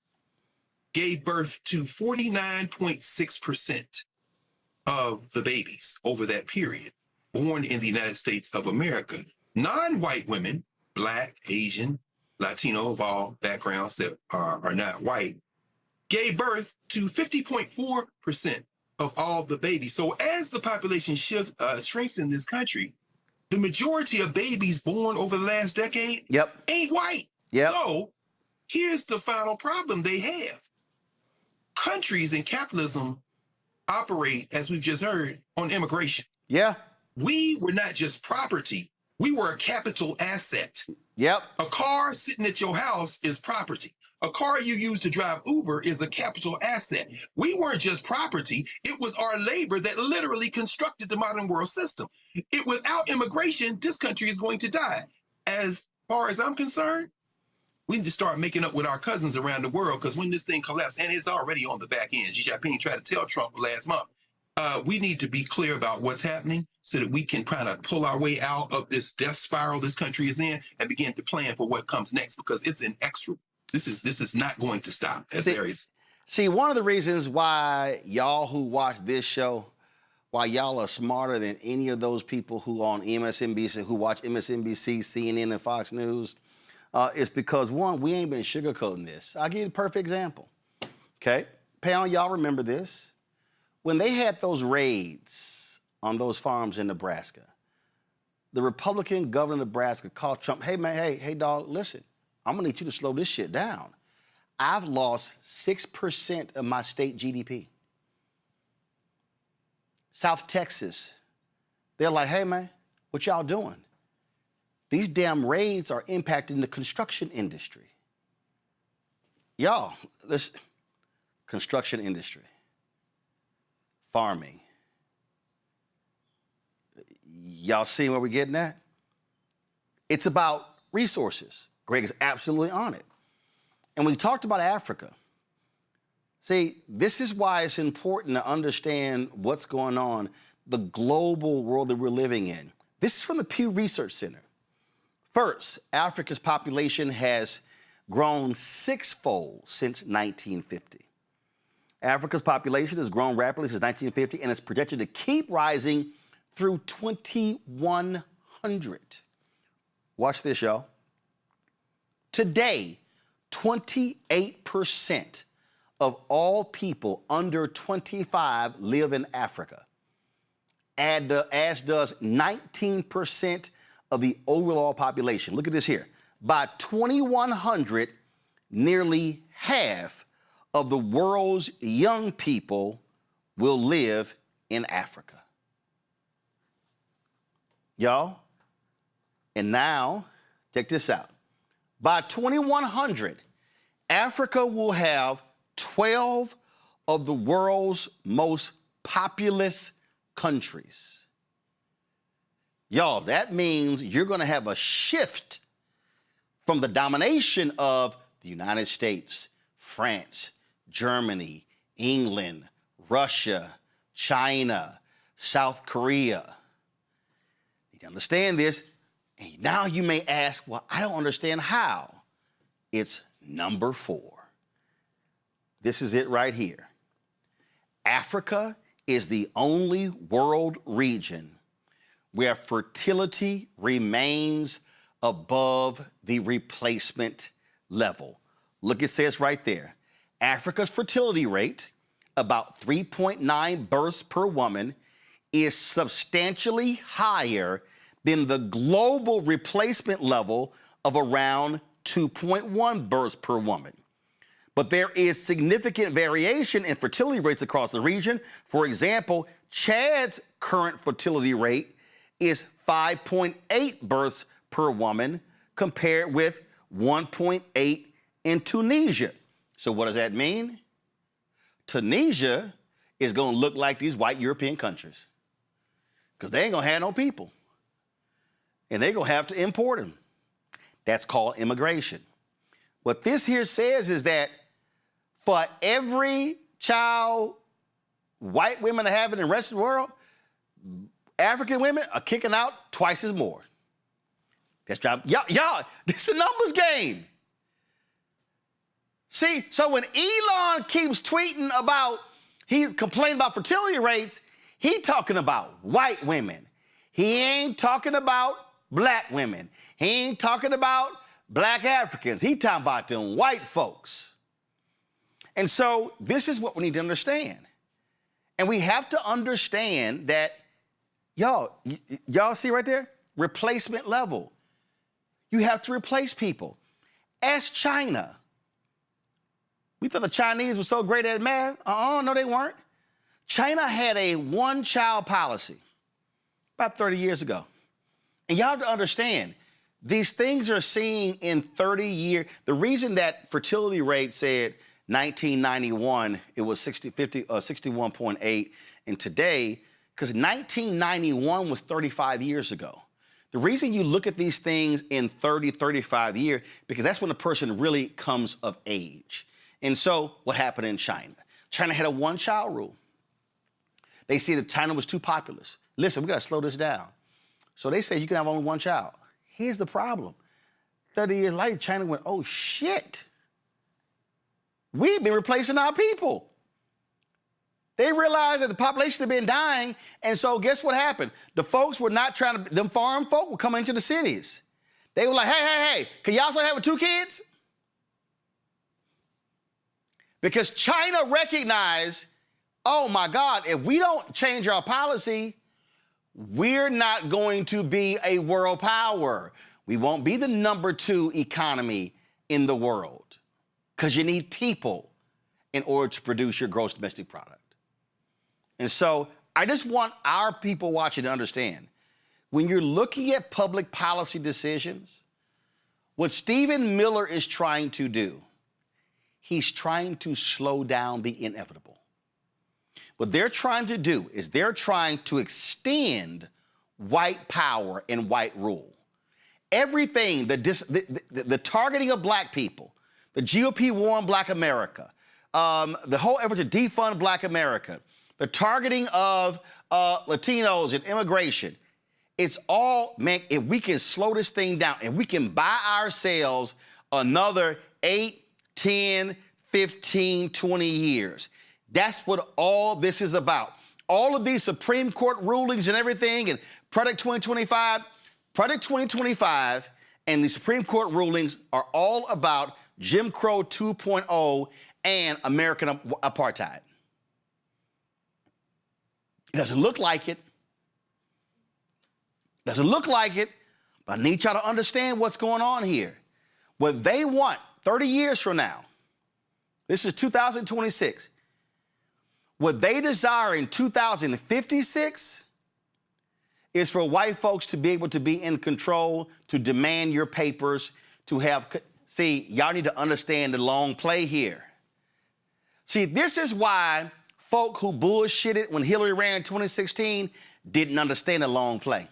gave birth to 49.6% of the babies over that period born in the United States of America. Non-white women, Black, Asian, Latino, of all backgrounds that are not white, gave birth to 50.4% of all the babies. So as the population shrinks in this country, the majority of babies born over the last decade ain't white. So here's the final problem they have. Countries in capitalism operate, as we've just heard, on immigration. We were not just property, we were a capital asset. A car sitting at your house is property. A car you use to drive Uber is a capital asset. We weren't just property, it was our labor that literally constructed the modern world system. Without immigration, this country is going to die. As far as I'm concerned, we need to start making up with our cousins around the world, because when this thing collapses, and it's already on the back end, Xi Jinping tried to tell Trump last month, we need to be clear about what's happening so that we can kind of pull our way out of this death spiral this country is in and begin to plan for what comes next, because it's inexorable. This is not going to stop. See, one of the reasons why y'all who watch this show, why y'all are smarter than any of those people who on MSNBC, who watch MSNBC, CNN, and Fox News, is because, one, we ain't been sugarcoating this. I'll give you a perfect example. Okay? Pound, y'all remember this. When they had those raids on those farms in Nebraska, the Republican governor of Nebraska called Trump, hey, man, hey, dog, listen, I'm going to need you to slow this shit down. I've lost 6% of my state GDP. South Texas, they're like, hey, man, what y'all doing? These damn raids are impacting the construction industry. Y'all, this construction industry, farming. Y'all see where we're getting at? It's about resources. Greg is absolutely on it. And we talked about Africa. See, this is why it's important to understand what's going on, the global world that we're living in. This is from the Pew Research Center. First, Africa's population has grown sixfold since 1950. Africa's population has grown rapidly since 1950 and is projected to keep rising through 2100. Watch this, y'all. Today, 28% of all people under 25 live in Africa, as does 19% of the overall population. Look at this here. By 2100, nearly half of the world's young people will live in Africa. Y'all, and now, check this out. By 2100, Africa will have 12 of the world's most populous countries. Y'all, that means you're going to have a shift from the domination of the United States, France, Germany, England, Russia, China, South Korea. You understand this? And now you may ask, well, I don't understand how. It's number 4. This is it right here. Africa is the only world region where fertility remains above the replacement level. Look, it says right there, Africa's fertility rate, about 3.9 births per woman, is substantially higher than the global replacement level of around 2.1 births per woman. But there is significant variation in fertility rates across the region. For example, Chad's current fertility rate is 5.8 births per woman compared with 1.8 in Tunisia. So what does that mean? Tunisia is going to look like these white European countries because they ain't going to have no people. And they're going to have to import them. That's called immigration. What this here says is that for every child white women are having in the rest of the world, African women are kicking out twice as more. That's driving. Y'all, this is a numbers game. See, so when Elon keeps tweeting about, he's complaining about fertility rates, he talking about white women. He ain't talking about black women. He ain't talking about black Africans. He talking about them white folks. And so this is what we need to understand. And we have to understand that, y'all see right there? Replacement level. You have to replace people. Ask China. We thought the Chinese were so great at math. No, they weren't. China had a one-child policy about 30 years ago. And y'all have to understand, these things are seen in 30 years. The reason that fertility rate said 1991, it was 61.8, and today, because 1991 was 35 years ago. The reason you look at these things in 30, 35 years, because that's when the person really comes of age. And so what happened in China? China had a one-child rule. They see that China was too populous. Listen, we got to slow this down. So they say you can have only one child. Here's the problem. 30 years later, China went, oh, shit. We've been replacing our people. They realized that the population had been dying, and so guess what happened? The folks were not trying to, them farm folk were coming into the cities. They were like, hey, can y'all still have 2 kids? Because China recognized, oh my God, if we don't change our policy, we're not going to be a world power. We won't be the number 2 economy in the world because you need people in order to produce your gross domestic product. And so I just want our people watching to understand, when you're looking at public policy decisions, what Stephen Miller is trying to do, he's trying to slow down the inevitable. What they're trying to do is they're trying to extend white power and white rule. Everything, the targeting of black people, the GOP war on black America, the whole effort to defund black America, the targeting of Latinos and immigration, it's all, man, if we can slow this thing down and we can buy ourselves another 8, 10, 15, 20 years. That's what all this is about. All of these Supreme Court rulings and everything, and Product 2025 and the Supreme Court rulings are all about Jim Crow 2.0 and American apartheid. It doesn't look like it. Doesn't look like it, but I need y'all to understand what's going on here. What they want 30 years from now, this is 2026, what they desire in 2056 is for white folks to be able to be in control, to demand your papers, to have, see, y'all need to understand the long play here. See, this is why folk who bullshitted when Hillary ran in 2016 didn't understand the long play.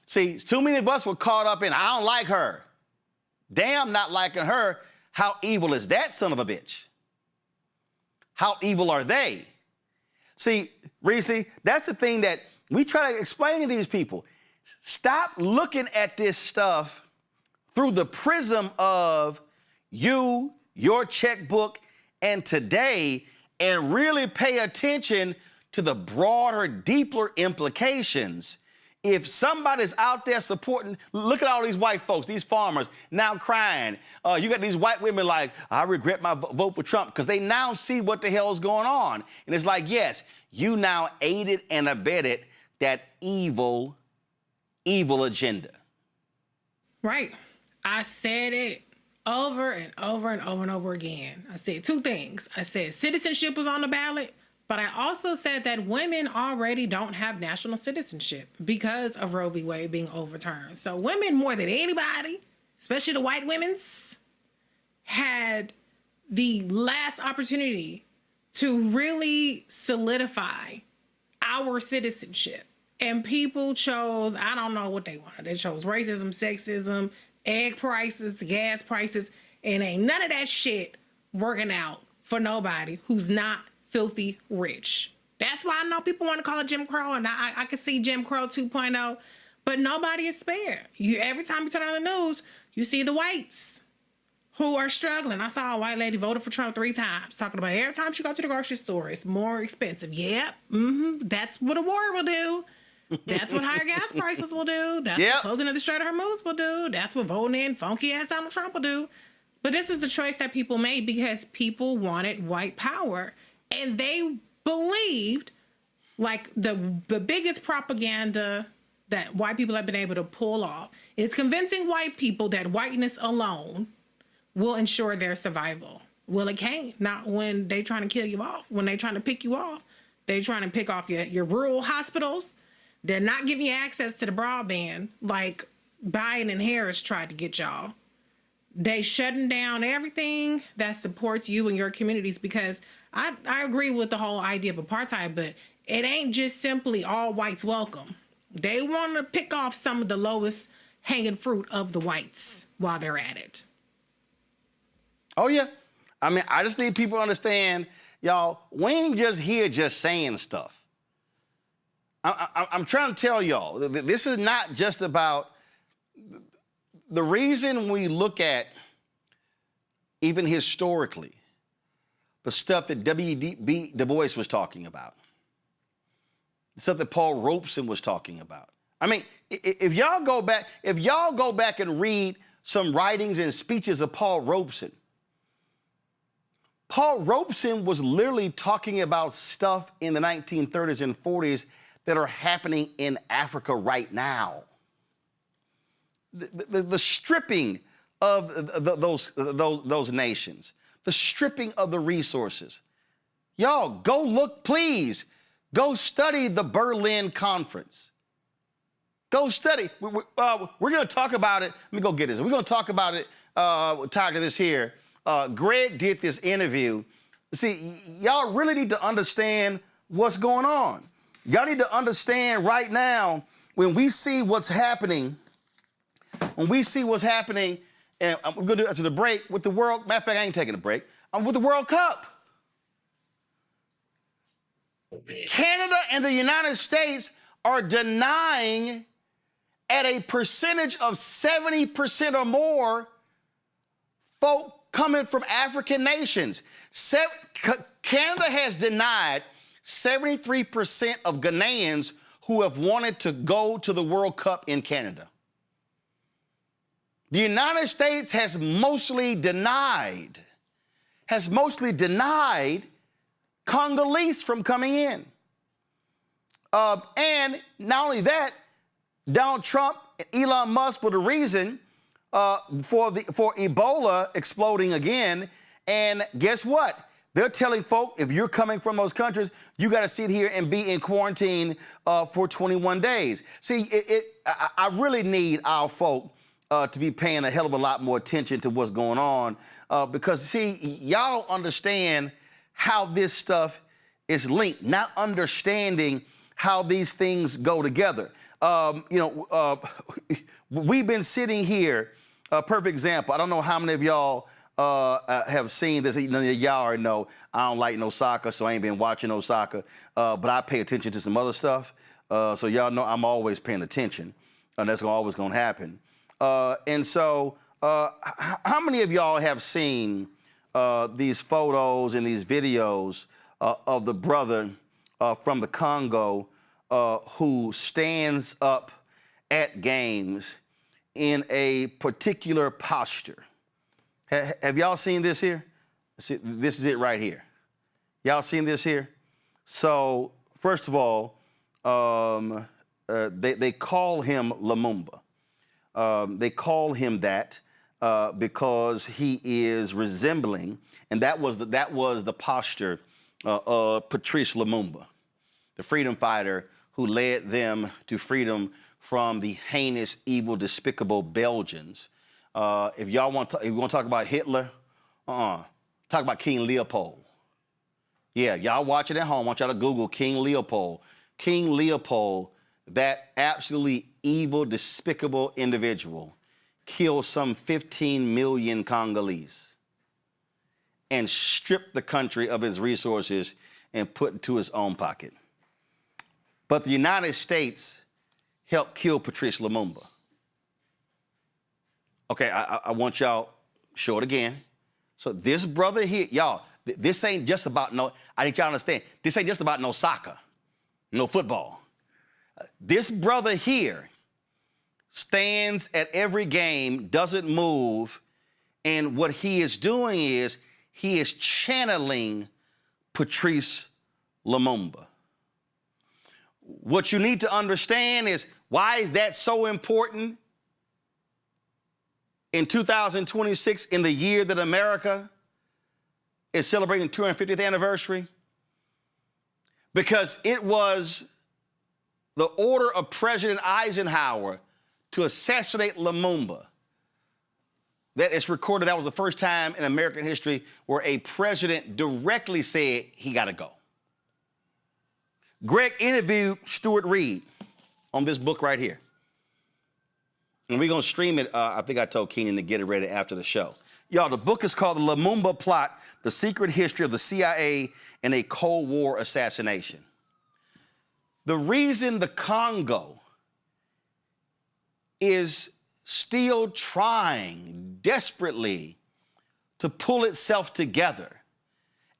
See, too many of us were caught up in, I don't like her. Damn, not liking her. How evil is that son of a bitch? How evil are they? See, Reese, that's the thing that we try to explain to these people. Stop looking at this stuff through the prism of you, your checkbook, and today, and really pay attention to the broader, deeper implications. If somebody's out there supporting, look at all these white folks, these farmers now crying. You got these white women like, I regret my vote for Trump, because they now see what the hell is going on. And it's like, yes, you now aided and abetted that evil agenda. Right. I said it over and over and over and over again. I said two things. I said citizenship was on the ballot, but I also said that women already don't have national citizenship because of Roe v. Wade being overturned. So women, more than anybody, especially the white women's, had the last opportunity to really solidify our citizenship. And people chose, I don't know what they wanted. They chose racism, sexism, egg prices, gas prices, and ain't none of that shit working out for nobody who's not filthy rich. That's why I know people want to call it Jim Crow, and I can see Jim Crow 2.0, but nobody is spared. Every time you turn on the news, you see the whites who are struggling. I saw a white lady voted for Trump 3 times, talking about every time she go to the grocery store, it's more expensive. Yep, that's what a war will do. That's what higher gas prices will do. That's what closing of the Strait of Hormuz will do. That's what voting in funky-ass Donald Trump will do. But this was the choice that people made because people wanted white power. And they believed, like, the biggest propaganda that white people have been able to pull off is convincing white people that whiteness alone will ensure their survival. Well, it can't. Not when they trying to kill you off. When they trying to pick you off, they trying to pick off your rural hospitals. They're not giving you access to the broadband like Biden and Harris tried to get y'all. They shutting down everything that supports you and your communities because I agree with the whole idea of apartheid, but it ain't just simply all whites welcome. They want to pick off some of the lowest hanging fruit of the whites while they're at it. Oh, yeah. I mean, I just need people to understand, y'all, we ain't just here just saying stuff. I'm trying to tell y'all, this is not just about the reason we look at, even historically, the stuff that W.B. Du Bois was talking about, the stuff that Paul Robeson was talking about. I mean, if y'all go back and read some writings and speeches of Paul Robeson was literally talking about stuff in the 1930s and 40s that are happening in Africa right now. The stripping of those nations, the stripping of the resources. Y'all, go look, please. Go study the Berlin Conference. Go study. We're going to talk about it. Let me go get this. We're going to talk about it. Tied to this here. Greg did this interview. See, y'all really need to understand what's going on. Y'all need to understand right now, when we see what's happening, and we're going to do it after the break with the World, matter of fact, I ain't taking a break, I'm with the World Cup. Canada and the United States are denying at a percentage of 70% or more folk coming from African nations. Canada has denied 73% of Ghanaians who have wanted to go to the World Cup in Canada. The United States has mostly denied Congolese from coming in. And not only that, Donald Trump and Elon Musk were the reason for Ebola exploding again. And guess what? They're telling folk, if you're coming from those countries, you got to sit here and be in quarantine for 21 days. See, I really need our folk to be paying a hell of a lot more attention to what's going on because, see, y'all don't understand how this stuff is linked, not understanding how these things go together. We've been sitting here, a perfect example. I don't know how many of y'all have seen this. None of y'all already know I don't like no soccer, so I ain't been watching no soccer. But I pay attention to some other stuff. So y'all know I'm always paying attention. And that's always going to happen. And so how many of y'all have seen these photos and these videos of the brother from the Congo who stands up at games in a particular posture. Have y'all seen this here? See, this is it right here. Y'all seen this here? So, first of all, they call him Lumumba. They call him that because he is resembling, and that was the posture of Patrice Lumumba, the freedom fighter who led them to freedom from the heinous, evil, despicable Belgians. If you want to talk about Hitler, talk about King Leopold. Yeah, y'all watch it at home. I want y'all to Google King Leopold. King Leopold, that absolutely evil, despicable individual, killed some 15 million Congolese and stripped the country of its resources and put into his own pocket. But the United States helped kill Patrice Lumumba. Okay, I want y'all, show it again. So this brother here, y'all, this ain't just about I need y'all to understand, this ain't just about no soccer, no football. This brother here stands at every game, doesn't move, and what he is doing is he is channeling Patrice Lumumba. What you need to understand is, why is that so important in 2026, in the year that America is celebrating 250th anniversary? Because it was the order of President Eisenhower to assassinate Lumumba that is recorded. That was the first time in American history where a president directly said he got to go. Greg interviewed Stuart Reed on this book right here. And we're going to stream it. I think I told Keenan to get it ready after the show. Y'all, the book is called The Lumumba Plot, The Secret History of the CIA and a Cold War Assassination. The reason the Congo is still trying desperately to pull itself together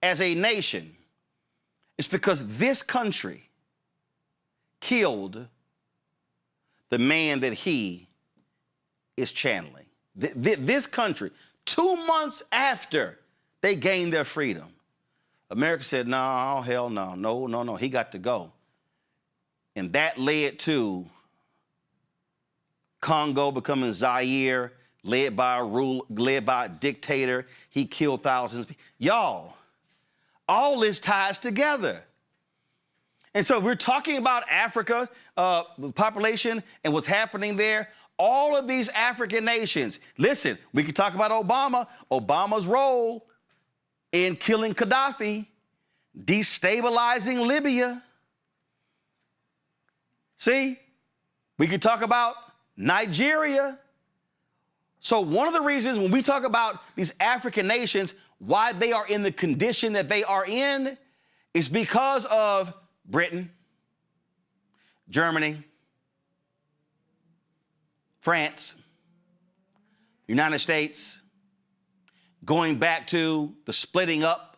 as a nation is because this country killed the man that he is channeling. This country, 2 months after they gained their freedom, America said, no, hell no, no, he got to go. And that led to Congo becoming Zaire, led by a dictator. He killed thousands of people. Y'all, all this ties together. And so we're talking about Africa, the population and what's happening there. All of these African nations. Listen, we could talk about Obama's role in killing Gaddafi, destabilizing Libya. See, we could talk about Nigeria. So one of the reasons when we talk about these African nations, why they are in the condition that they are in is because of Britain, Germany, France, United States, going back to the splitting up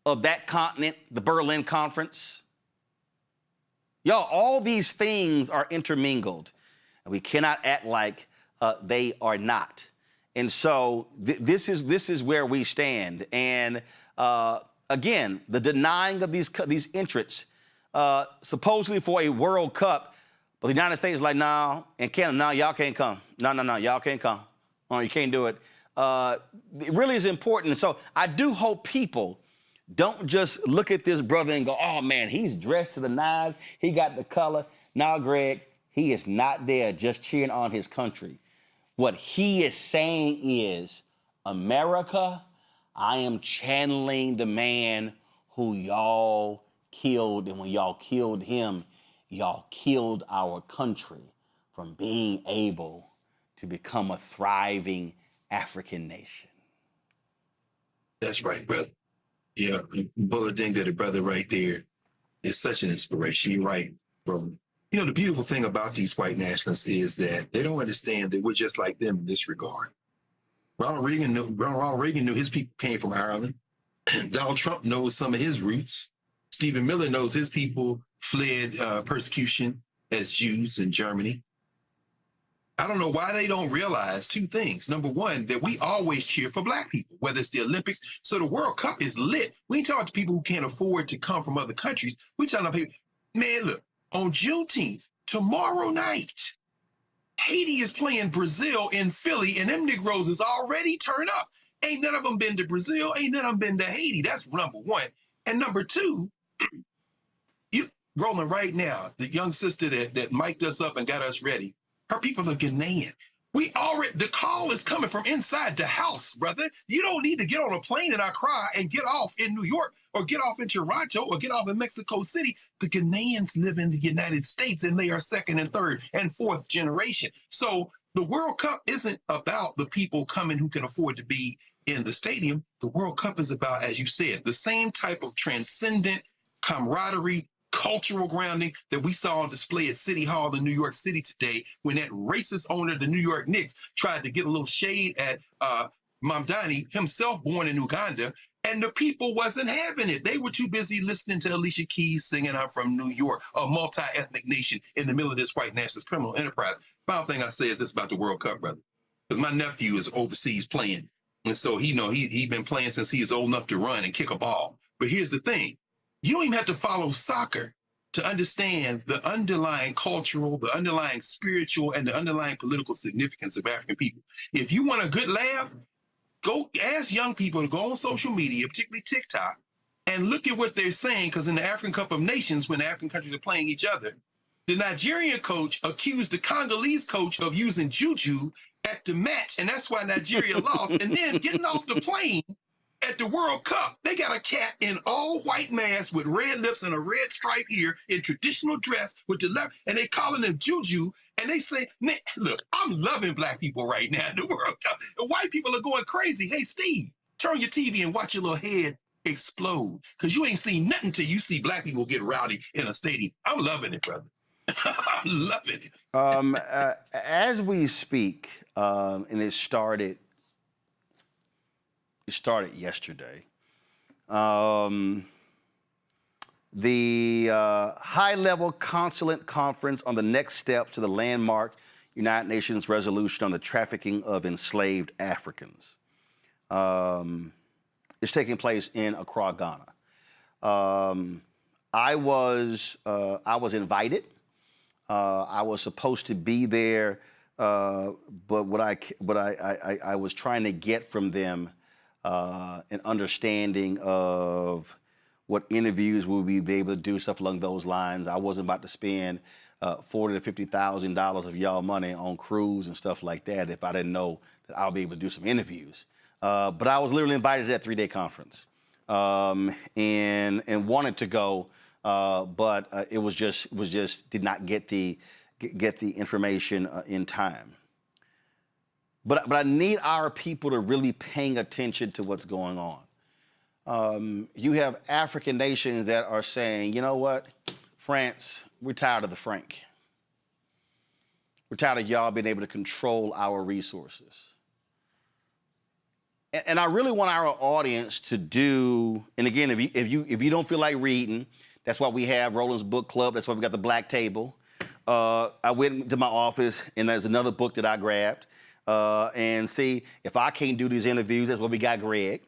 of that continent, the Berlin Conference. Y'all, all these things are intermingled, and we cannot act like they are not. And so this is where we stand. And again, the denying of these entrants, supposedly for a World Cup, but the United States is like, no, and Canada, no, y'all can't come. No, y'all can't come. Oh, you can't do it. It really is important. So I do hope people don't just look at this brother and go, oh, man, he's dressed to the nines. He got the color. Now, Greg, he is not there just cheering on his country. What he is saying is, America, I am channeling the man who y'all killed. And when y'all killed him, y'all killed our country from being able to become a thriving African nation. That's right, brother. Yeah, Bulladinga, the brother right there, is such an inspiration. You're right, bro. You know, the beautiful thing about these white nationalists is that they don't understand that we're just like them in this regard. Ronald Reagan knew his people came from Ireland. Donald Trump knows some of his roots. Stephen Miller knows his people fled persecution as Jews in Germany. I don't know why they don't realize two things. Number one, that we always cheer for black people, whether it's the Olympics. So the World Cup is lit. We ain't talking to people who can't afford to come from other countries. We talking about people, man, look, on Juneteenth, tomorrow night, Haiti is playing Brazil in Philly, and them Negroes is already turned up. Ain't none of them been to Brazil, ain't none of them been to Haiti. That's number one. And number two, you rolling right now, the young sister that mic'd us up and got us ready, her people are Ghanaian. The call is coming from inside the house, brother. You don't need to get on a plane in Accra and get off in New York or get off in Toronto or get off in Mexico City. The Ghanaians live in the United States and they are second and third and fourth generation. So the World Cup isn't about the people coming who can afford to be in the stadium. The World Cup is about, as you said, the same type of transcendent camaraderie, cultural grounding that we saw on display at City Hall in New York City today when that racist owner of the New York Knicks tried to get a little shade at Mamdani, himself born in Uganda, and the people wasn't having it. They were too busy listening to Alicia Keys singing "I'm from New York," a multi-ethnic nation in the middle of this white nationalist criminal enterprise. Final thing I say is this about the World Cup, brother, because my nephew is overseas playing, and so he been playing since he was old enough to run and kick a ball. But here's the thing. You don't even have to follow soccer to understand the underlying cultural, the underlying spiritual, and the underlying political significance of African people. If you want a good laugh, go ask young people to go on social media, particularly TikTok, and look at what they're saying, because in the African Cup of Nations, when the African countries are playing each other, the Nigerian coach accused the Congolese coach of using juju at the match, and that's why Nigeria lost. And then getting off the plane at the World Cup, they got a cat in all white mask with red lips and a red stripe here in traditional dress with the left, and they calling him Juju, and they say, man, look, I'm loving black people right now in the World Cup. And white people are going crazy. Hey, Steve, turn your TV and watch your little head explode, because you ain't seen nothing till you see black people get rowdy in a stadium. I'm loving it, brother. I'm loving it. As we speak, and it started yesterday. The high-level consulate conference on the next steps to the landmark United Nations resolution on the trafficking of enslaved Africans is taking place in Accra, Ghana. I was invited. I was supposed to be there, but what I was trying to get from them an understanding of what interviews will we be able to do, stuff along those lines. I wasn't about to spend $40,000 to $50,000 of y'all money on crews and stuff like that if I didn't know that I'll be able to do some interviews. But I was literally invited to that 3-day conference and wanted to go, but it was just did not get the information in time. But I need our people to really paying attention to what's going on. You have African nations that are saying, you know what, France, we're tired of the Franc. We're tired of y'all being able to control our resources. And I really want our audience to do, and again, if you don't feel like reading, that's why we have Roland's Book Club. That's why we got the Black Table. I went to my office, and there's another book that I grabbed. And see, if I can't do these interviews, that's why we got Greg.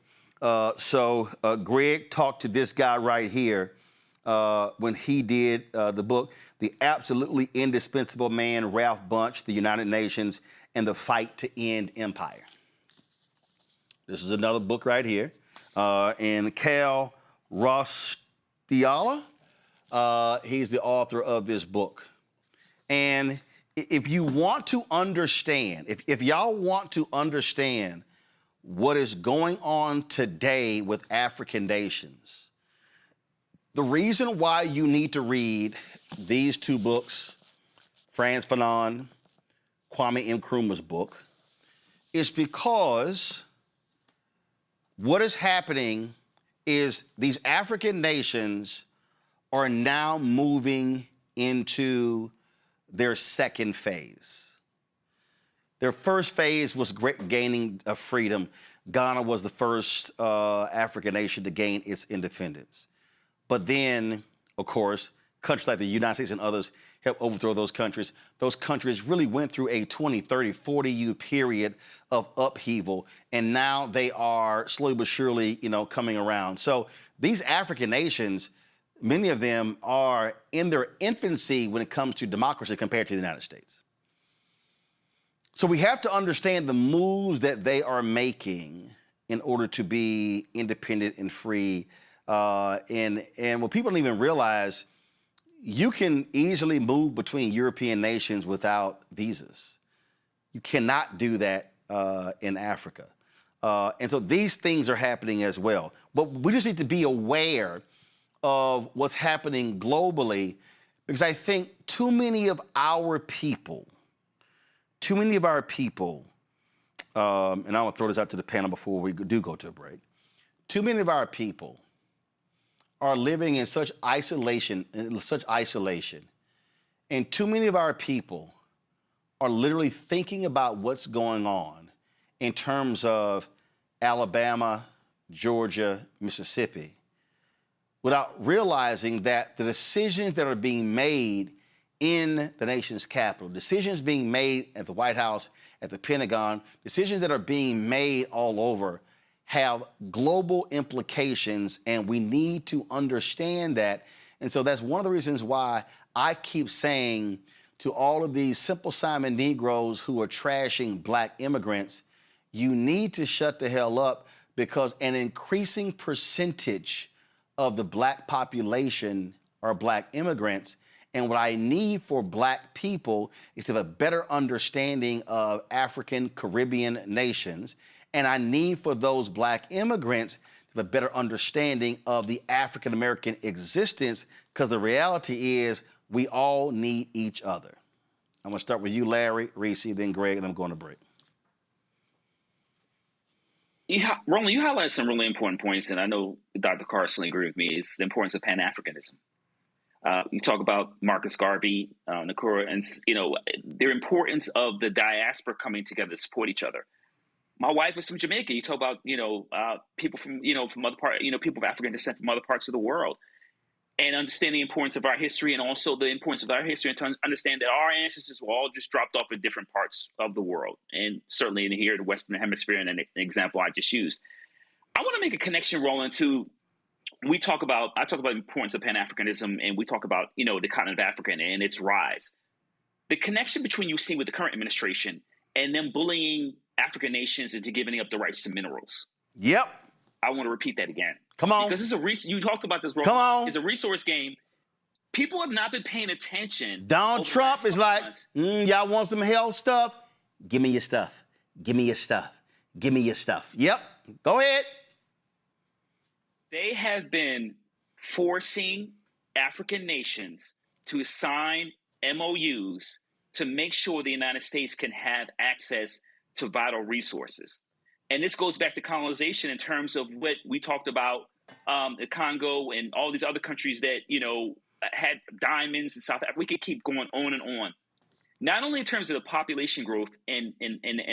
So Greg talked to this guy right here when he did the book, The Absolutely Indispensable Man, Ralph Bunche, The United Nations, and the Fight to End Empire. This is another book right here. And Cal Rostiala, he's the author of this book. And if you want to understand, if y'all want to understand what is going on today with African nations, the reason why you need to read these two books, Frantz Fanon, Kwame Nkrumah's book, is because what is happening is these African nations are now moving into their second phase. Their first phase was gaining freedom. Ghana was the first African nation to gain its independence. But then, of course, countries like the United States and others helped overthrow those countries. Those countries really went through a 20, 30, 40-year period of upheaval, and now they are slowly but surely, coming around. So these African nations, many of them are in their infancy when it comes to democracy compared to the United States. So we have to understand the moves that they are making in order to be independent and free. And what people don't even realize, you can easily move between European nations without visas. You cannot do that in Africa. And so these things are happening as well. But we just need to be aware of what's happening globally, because I think too many of our people, and I'm gonna throw this out to the panel before we do go to a break, too many of our people are living in such isolation, and too many of our people are literally thinking about what's going on in terms of Alabama, Georgia, Mississippi, without realizing that the decisions that are being made in the nation's capital, decisions being made at the White House, at the Pentagon, decisions that are being made all over, have global implications, and we need to understand that. And so that's one of the reasons why I keep saying to all of these Simple Simon Negroes who are trashing black immigrants, you need to shut the hell up, because an increasing percentage of the black population are black immigrants. And what I need for black people is to have a better understanding of African Caribbean nations. And I need for those black immigrants to have a better understanding of the African-American existence, because the reality is we all need each other. I'm gonna start with you, Larry, Reese, then Greg, and I'm going to break. Roland, you highlighted some really important points, and I know Dr. Carson agreed with me, is the importance of Pan-Africanism. You talk about Marcus Garvey, Nakura, and their importance of the diaspora coming together to support each other. My wife is from Jamaica. You talk about people from other parts, people of African descent from other parts of the world, and understanding the importance of our history, and also the importance of our history, and to understand that our ancestors were all just dropped off in different parts of the world, and certainly in here, the Western Hemisphere, and an example I just used. I want to make a connection, Roland, to I talk about the importance of Pan-Africanism, and we talk about the continent of Africa and its rise. The connection between you see with the current administration and them bullying African nations into giving up the rights to minerals. Yep. I want to repeat that again. Come on. Because you talked about this, Roland. Come on. It's a resource game. People have not been paying attention. Donald Trump is like, y'all want some health stuff? Give me your stuff. Give me your stuff. Give me your stuff. Yep. Go ahead. They have been forcing African nations to sign MOUs to make sure the United States can have access to vital resources. And this goes back to colonization in terms of what we talked about, the Congo and all these other countries that, had diamonds in South Africa. We could keep going on and on. Not only in terms of the population growth in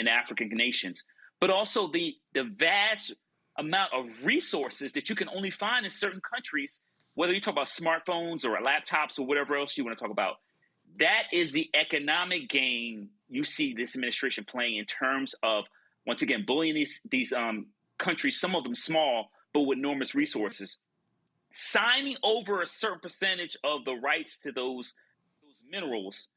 African nations, but also the vast amount of resources that you can only find in certain countries, whether you talk about smartphones or laptops or whatever else you want to talk about. That is the economic game you see this administration playing in terms of, once again, bullying these countries, some of them small, but with enormous resources, signing over a certain percentage of the rights to those minerals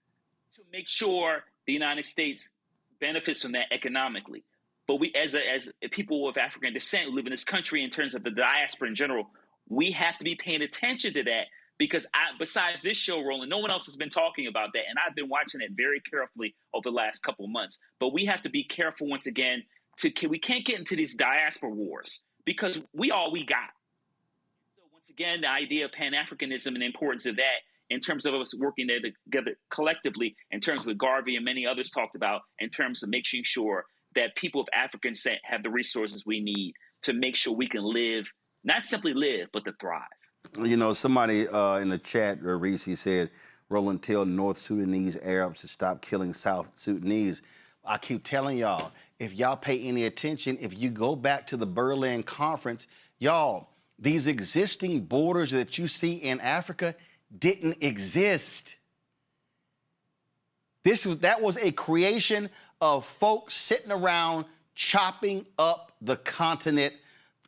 to make sure the United States benefits from that economically. But we, as people of African descent who live in this country, in terms of the diaspora in general, we have to be paying attention to that, because besides this show, Roland, no one else has been talking about that. And I've been watching it very carefully over the last couple of months. But we have to be careful once again. We can't get into these diaspora wars, because we got. So once again, the idea of Pan-Africanism and the importance of that in terms of us working together collectively, in terms of what Garvey and many others talked about, in terms of making sure that people of African descent have the resources we need to make sure we can live, not simply live, but to thrive. Somebody in the chat, Reese, said, Roland, tell North Sudanese Arabs to stop killing South Sudanese. I keep telling y'all, if y'all pay any attention, if you go back to the Berlin Conference, y'all, these existing borders that you see in Africa didn't exist. That was a creation of folks sitting around chopping up the continent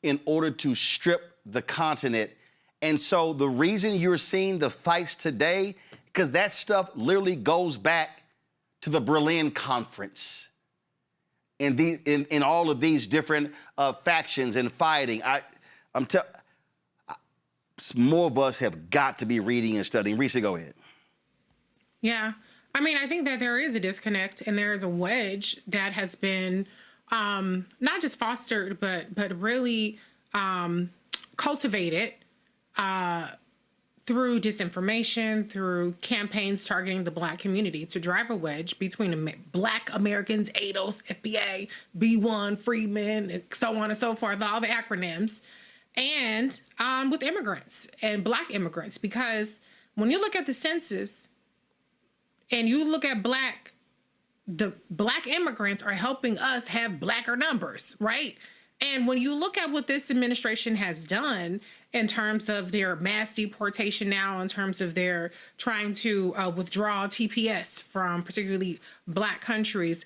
in order to strip the continent. And so the reason you're seeing the fights today, because that stuff literally goes back to the Berlin Conference. In all of these different factions and fighting, more of us have got to be reading and studying. Reese, go ahead. Yeah. I mean, I think that there is a disconnect and there is a wedge that has been not just fostered, but really cultivated through disinformation, through campaigns targeting the Black community to drive a wedge between Black Americans, ADOS, FBA, B1, Freedmen, so on and so forth, all the acronyms, and with immigrants and Black immigrants. Because when you look at the census and you look at the Black immigrants are helping us have Blacker numbers, right? And when you look at what this administration has done in terms of their mass deportation now, in terms of their trying to withdraw TPS from particularly Black countries,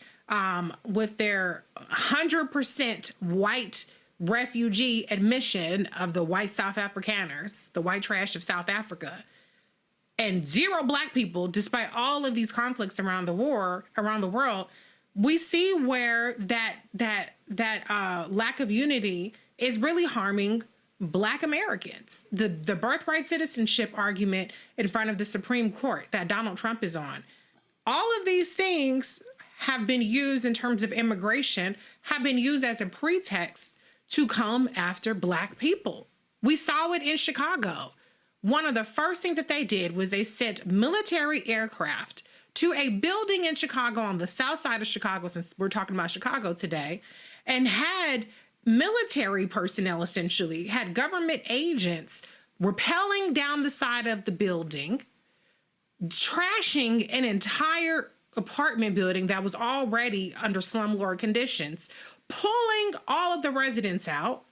with their 100% white refugee admission of the white South Afrikaners, the white trash of South Africa, and 0 Black people, despite all of these conflicts around the world, we see where that lack of unity is really harming Black Americans. The birthright citizenship argument in front of the Supreme Court that Donald Trump is on. All of these things have been used in terms of immigration, have been used as a pretext to come after Black people. We saw it in Chicago. One of the first things that they did was they sent military aircraft to a building in Chicago on the south side of Chicago, since we're talking about Chicago today, and had military personnel, essentially, had government agents rappelling down the side of the building, trashing an entire apartment building that was already under slumlord conditions, pulling all of the residents out,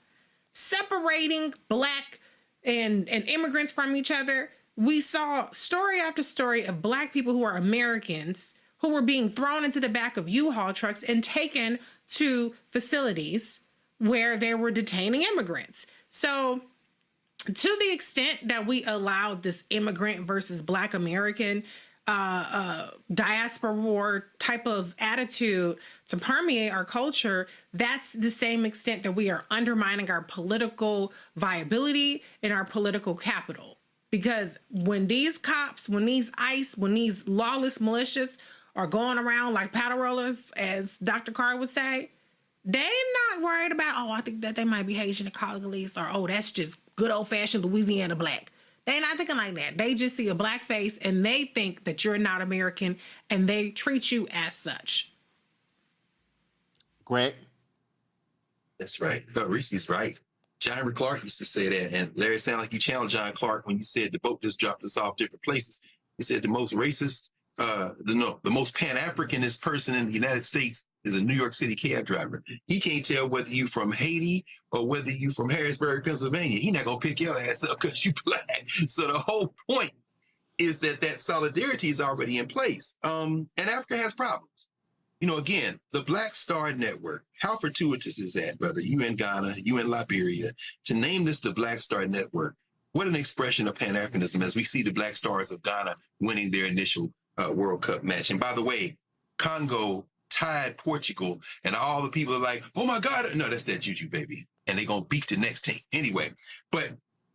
separating Black and immigrants from each other. We saw story after story of Black people who are Americans who were being thrown into the back of U-Haul trucks and taken to facilities where they were detaining immigrants. So to the extent that we allowed this immigrant versus Black American diaspora war type of attitude to permeate our culture, that's the same extent that we are undermining our political viability and our political capital. Because when these cops, when these ICE, when these lawless militias are going around like paddle rollers, as Dr. Carr would say, they're not worried about, oh, I think that they might be Haitian and Congolese, or, oh, that's just good old-fashioned Louisiana Black. They're not thinking like that. They just see a Black face and they think that you're not American and they treat you as such. Greg? That's right. Reese's right. John Clark used to say that, and Larry, it sounded like you challenged John Clark when you said the boat just dropped us off different places. He said the most racist, the most Pan-Africanist person in the United States is a New York City cab driver. He can't tell whether you from Haiti or whether you from Harrisburg, Pennsylvania. He not gonna pick your ass up because you Black. So the whole point is that solidarity is already in place. And Africa has problems. You know, again, the Black Star Network, how fortuitous is that, brother? You in Ghana, you in Liberia, to name this the Black Star Network. What an expression of Pan-Africanism as we see the Black Stars of Ghana winning their initial World Cup match. And by the way, Congo tied Portugal, and all the people are like, oh my God, no, that's that juju, baby. And they're going to beat the next team. Anyway, but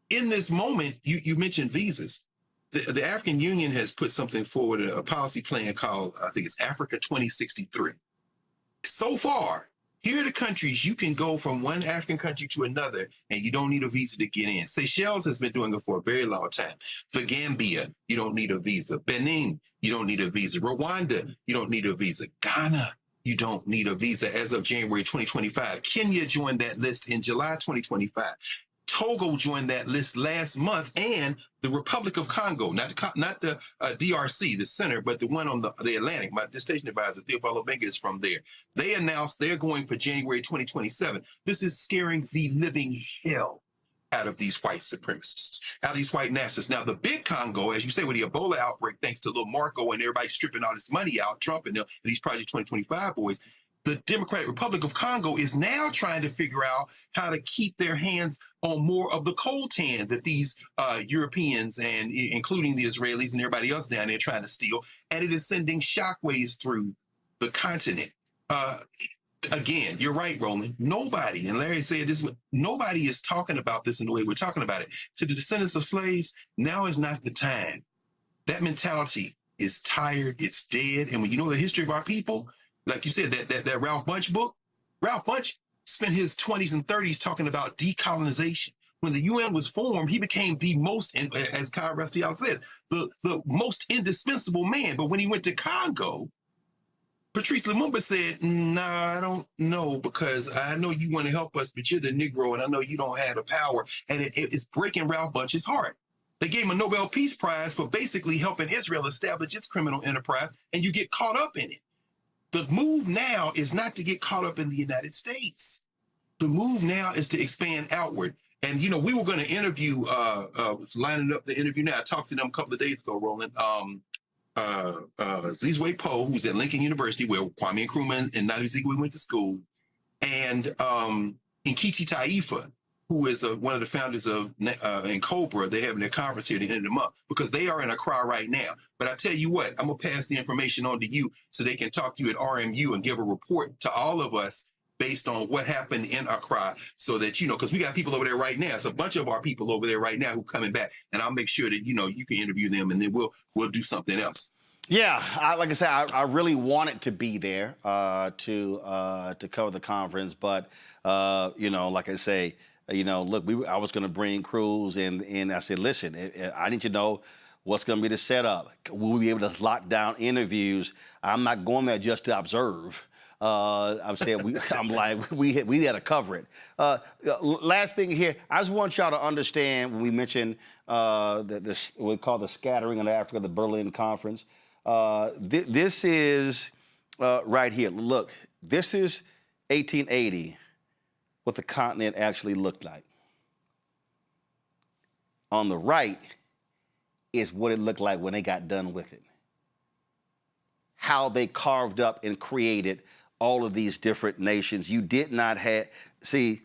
in this moment, you mentioned visas. The African Union has put something forward, a policy plan called, I think it's Africa 2063. So far, here are the countries you can go from one African country to another, and you don't need a visa to get in. Seychelles has been doing it for a very long time. The Gambia, you don't need a visa. Benin, you don't need a visa. Rwanda, you don't need a visa. Ghana, you don't need a visa as of January 2025. Kenya joined that list in July 2025. Togo joined that list last month, and the Republic of Congo, not the DRC, the center, but the one on the Atlantic. My station advisor, Theophilo Benga, is from there. They announced they're going for January 2027. This is scaring the living hell out of these white supremacists, out of these white nationalists. Now, the big Congo, as you say, with the Ebola outbreak, thanks to little Marco and everybody stripping all this money out, Trump and these Project 2025 boys, the Democratic Republic of Congo is now trying to figure out how to keep their hands on more of the coltan that these Europeans, and including the Israelis and everybody else down there, trying to steal. And it is sending shockwaves through the continent. Again, you're right, Roland. Nobody, and Larry said this, nobody is talking about this in the way we're talking about it. To the descendants of slaves, now is not the time. That mentality is tired, it's dead. And when you know the history of our people, like you said, that Ralph Bunche book, Ralph Bunche spent his 20s and 30s talking about decolonization. When the UN was formed, he became the most, as Kyle Rastial says, the most indispensable man. But when he went to Congo, Patrice Lumumba said, nah, I don't know, because I know you want to help us, but you're the Negro, and I know you don't have the power. And it's breaking Ralph Bunche's heart. They gave him a Nobel Peace Prize for basically helping Israel establish its criminal enterprise, and you get caught up in it. The move now is not to get caught up in the United States. The move now is to expand outward. And, you know, we were going to interview, lining up the interview now. I talked to them a couple of days ago, Roland. Zizwe Poe, who's at Lincoln University, where Kwame Nkrumah and Nnamdi Azikiwe went to school, and Nkiti Taifa, who is one of the founders of in Cobra. They're having their conference here at the end of the month because they are in Accra right now. But I tell you what, I'm going to pass the information on to you so they can talk to you at RMU and give a report to all of us based on what happened in Accra, so that, you know, because we got people over there right now. It's a bunch of our people over there right now who coming back, and I'll make sure that, you know, you can interview them, and then we'll do something else. Yeah, like I said, I really wanted to be there to cover the conference, but you know, like I say, you know, look, I was going to bring crews, and I said, listen, I need to know what's going to be the setup. Will we be able to lock down interviews? I'm not going there just to observe. I'm saying we had to cover it. Last thing here, I just want y'all to understand when we mentioned what we call the scattering of Africa, the Berlin Conference. This is right here. Look, this is 1880, what the continent actually looked like. On the right is what it looked like when they got done with it. How they carved up and created all of these different nations. You did not have, see,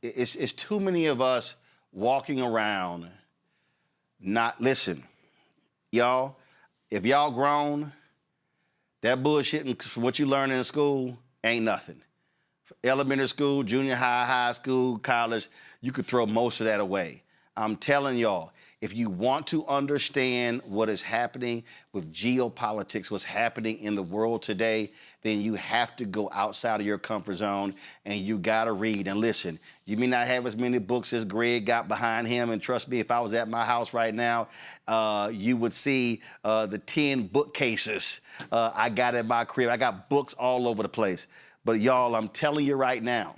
it's too many of us walking around not, listen, y'all, if y'all grown, that bullshitting from what you learn in school ain't nothing. Elementary school, junior high, high school, college, you could throw most of that away. I'm telling y'all, if you want to understand what is happening with geopolitics, what's happening in the world today, then you have to go outside of your comfort zone, and you got to read. And listen, you may not have as many books as Greg got behind him, and trust me, if I was at my house right now, you would see the 10 bookcases I got at my crib. I got books all over the place. But y'all, I'm telling you right now,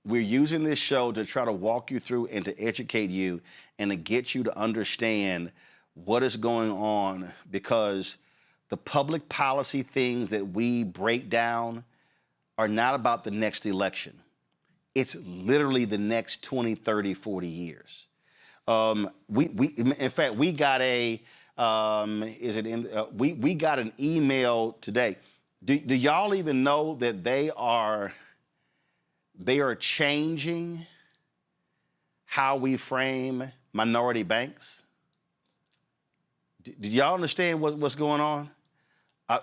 we're using this show to try to walk you through and to educate you and to get you to understand what is going on, because the public policy things that we break down are not about the next election. It's literally the next 20, 30, 40 years. In fact, we got we got an email today. Do y'all even know that they are changing how we frame minority banks? Did y'all understand what's going on?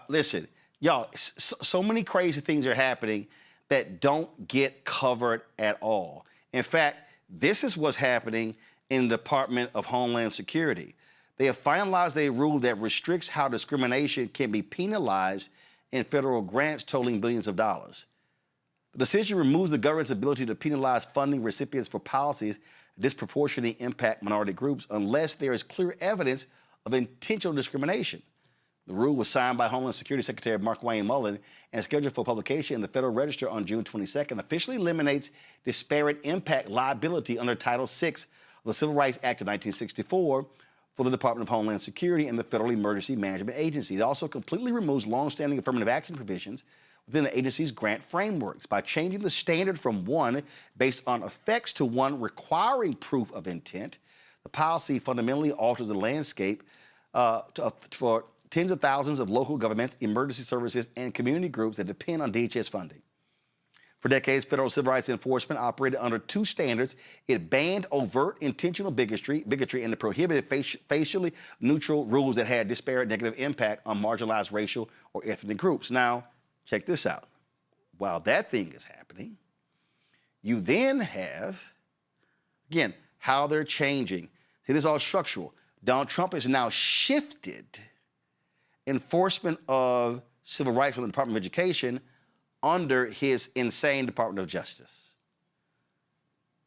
Listen, y'all, so many crazy things are happening that don't get covered at all. In fact, this is what's happening in the Department of Homeland Security. They have finalized a rule that restricts how discrimination can be penalized in federal grants totaling billions of dollars. The decision removes the government's ability to penalize funding recipients for policies that disproportionately impact minority groups unless there is clear evidence of intentional discrimination. The rule was signed by Homeland Security Secretary Mark Wayne Mullen and scheduled for publication in the Federal Register on June 22nd, officially eliminates disparate impact liability under Title VI of the Civil Rights Act of 1964 for the Department of Homeland Security and the Federal Emergency Management Agency. It also completely removes longstanding affirmative action provisions within the agency's grant frameworks by changing the standard from one based on effects to one requiring proof of intent. The policy fundamentally alters the landscape for tens of thousands of local governments, emergency services, and community groups that depend on DHS funding. For decades, federal civil rights enforcement operated under two standards. It banned overt intentional bigotry, and it prohibited facially neutral rules that had disparate negative impact on marginalized racial or ethnic groups. Now, check this out. While that thing is happening, you then have, again, how they're changing. See, this is all structural. Donald Trump has now shifted enforcement of civil rights from the Department of Education under his insane Department of Justice.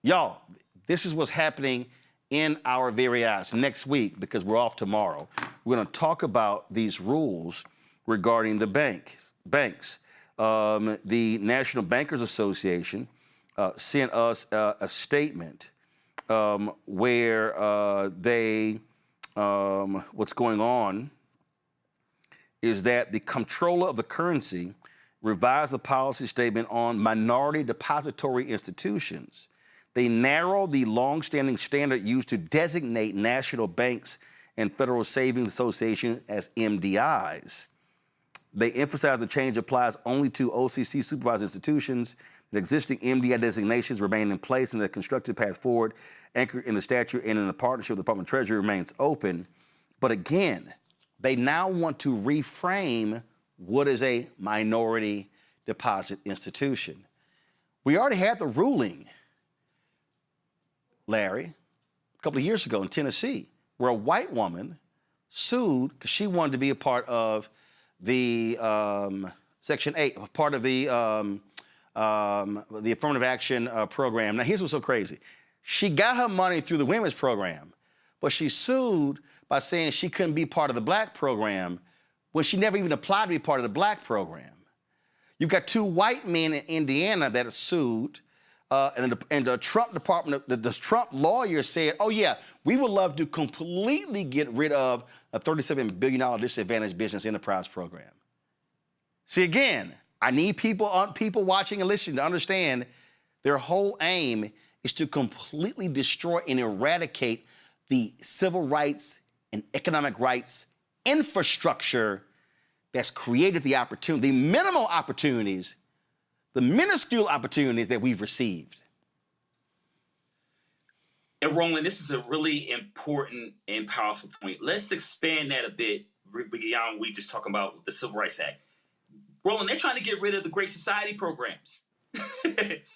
Y'all, this is what's happening in our very eyes. Next week, because we're off tomorrow, we're going to talk about these rules regarding the banks. The National Bankers Association sent us a statement where what's going on is that the comptroller of the currency revised the policy statement on minority depository institutions. They narrowed the long-standing standard used to designate national banks and Federal Savings Association as MDIs. They emphasize the change applies only to OCC supervised institutions. The existing MDI designations remain in place, and the constructed path forward, anchored in the statute and in the partnership with the Department of Treasury, remains open. But again, they now want to reframe what is a minority deposit institution. We already had the ruling, Larry, a couple of years ago in Tennessee, where a white woman sued because she wanted to be a part of the Section 8, part of the affirmative action program. Now, here's what's so crazy. She got her money through the women's program, but she sued by saying she couldn't be part of the black program when she never even applied to be part of the black program. You've got two white men in Indiana that are sued, and the Trump department, the Trump lawyer said, oh yeah, we would love to completely get rid of a $37 billion disadvantaged business enterprise program. See, again, I need people watching and listening to understand their whole aim is to completely destroy and eradicate the civil rights and economic rights infrastructure that's created the opportunity, the minimal opportunities, the minuscule opportunities that we've received. And Roland, this is a really important and powerful point. Let's expand that a bit beyond we just talking about the Civil Rights Act. Roland, they're trying to get rid of the Great Society programs.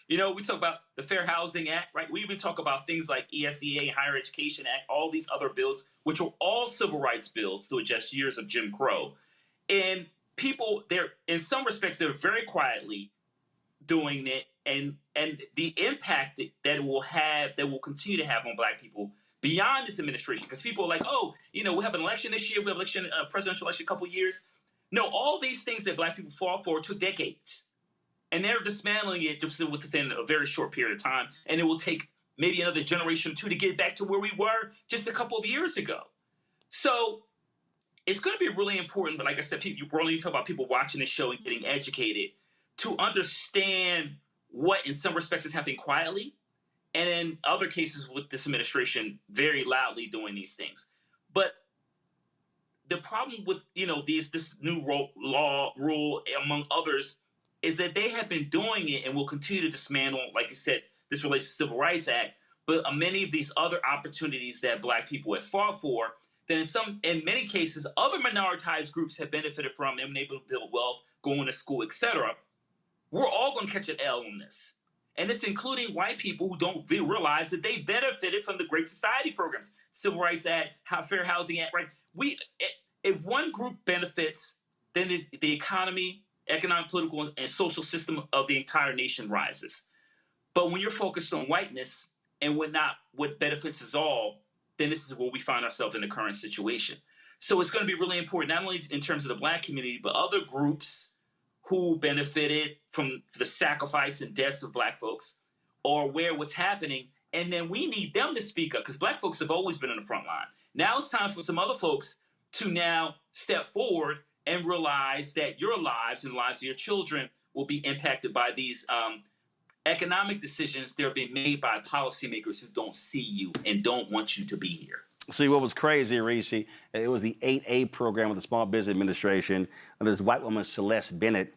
You know, we talk about the Fair Housing Act, right? We even talk about things like ESEA, Higher Education Act, all these other bills, which are all civil rights bills to adjust years of Jim Crow. And people, they're in some respects, they're very quietly doing it, and the impact that it will have, that will continue to have on Black people beyond this administration. Because people are like, oh, you know, we have an election this year, we have an election, presidential election, a couple of years. No, all these things that Black people fought for took decades. And they're dismantling it just within a very short period of time. And it will take maybe another generation or two to get back to where we were just a couple of years ago. So it's going to be really important. But like I said, you talk about people watching the show and getting educated to understand what in some respects is happening quietly. And in other cases with this administration very loudly doing these things. But the problem with, you know, this new rule, among others, is that they have been doing it and will continue to dismantle, like you said, this relates to the Civil Rights Act, but many of these other opportunities that Black people have fought for, then in many cases, other minoritized groups have benefited from, and been able to build wealth, going to school, etc. We're all going to catch an L on this. And it's including white people who don't realize that they benefited from the Great Society programs, Civil Rights Act, Fair Housing Act, right? If one group benefits, then the economy, economic, political, and social system of the entire nation rises. But when you're focused on whiteness and what benefits us all, then this is where we find ourselves in the current situation. So it's going to be really important, not only in terms of the Black community, but other groups who benefited from the sacrifice and deaths of Black folks, or aware what's happening. And then we need them to speak up, because Black folks have always been on the front line. Now it's time for some other folks to now step forward and realize that your lives and the lives of your children will be impacted by these economic decisions that are being made by policymakers who don't see you and don't want you to be here. See, what was crazy, Reese, it was the 8A program of the Small Business Administration. And this white woman, Celeste Bennett,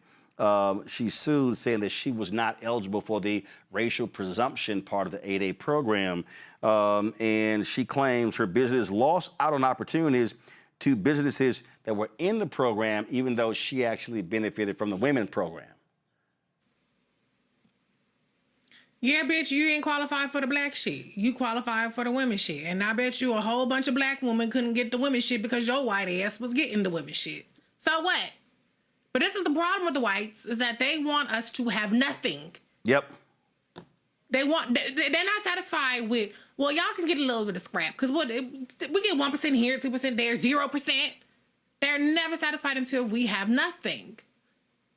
she sued, saying that she was not eligible for the racial presumption part of the 8A program. And she claims her business lost out on opportunities to businesses that were in the program, even though she actually benefited from the women program. Yeah, bitch, you ain't qualified for the Black shit. You qualified for the women shit. And I bet you a whole bunch of Black women couldn't get the women shit because your white ass was getting the women shit. So what? But this is the problem with the whites, is that they want us to have nothing. Yep. They're not satisfied with, well, y'all can get a little bit of scrap. Because we get 1% here, 2% there, 0%. They're never satisfied until we have nothing.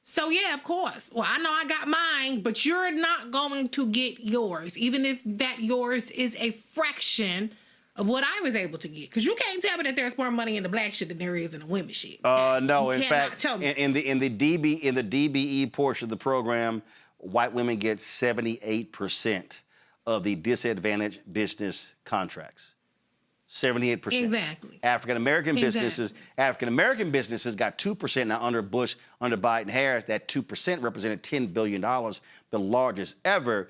So yeah, of course. Well, I know I got mine, but you're not going to get yours, even if that yours is a fraction of what I was able to get. Because you can't tell me that there's more money in the Black shit than there is in the women shit. No, you in fact, tell me. in the DBE portion of the program, white women get 78% of the disadvantaged business contracts. 78%. Exactly. African-American businesses got 2%. Now, under Bush, under Biden-Harris, that 2% represented $10 billion, the largest ever,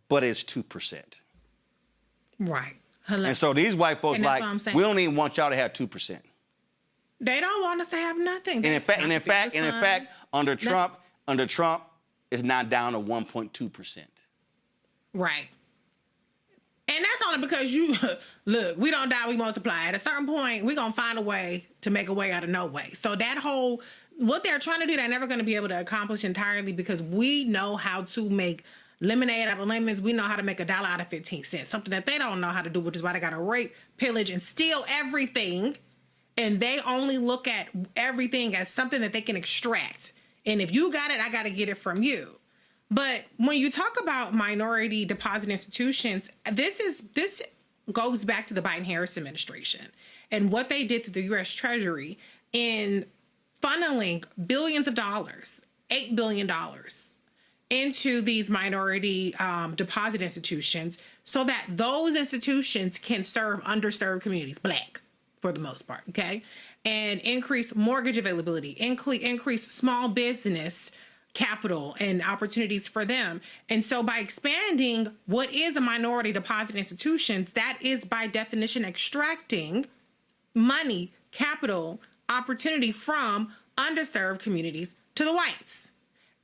but it's 2%. Right. And so these white folks like, we don't even want y'all to have 2%. They don't want us to have nothing. And in fact, under Trump, it's now down to 1.2%. Right. And that's only because look, we don't die, we multiply. At a certain point, we're going to find a way to make a way out of no way. So that whole, what they're trying to do, they're never going to be able to accomplish entirely, because we know how to make lemonade out of lemons. We know how to make $1 out of 15 cents, something that they don't know how to do, which is why they got to rape, pillage, and steal everything. And they only look at everything as something that they can extract. And if you got it, I got to get it from you. But when you talk about minority deposit institutions, this goes back to the Biden-Harris administration and what they did to the U.S. Treasury in funneling billions of dollars, $8 billion, into these minority deposit institutions so that those institutions can serve underserved communities, Black for the most part, okay? And increase mortgage availability, increase small business capital and opportunities for them. And so by expanding what is a minority deposit institutions, that is by definition extracting money, capital, opportunity from underserved communities to the whites.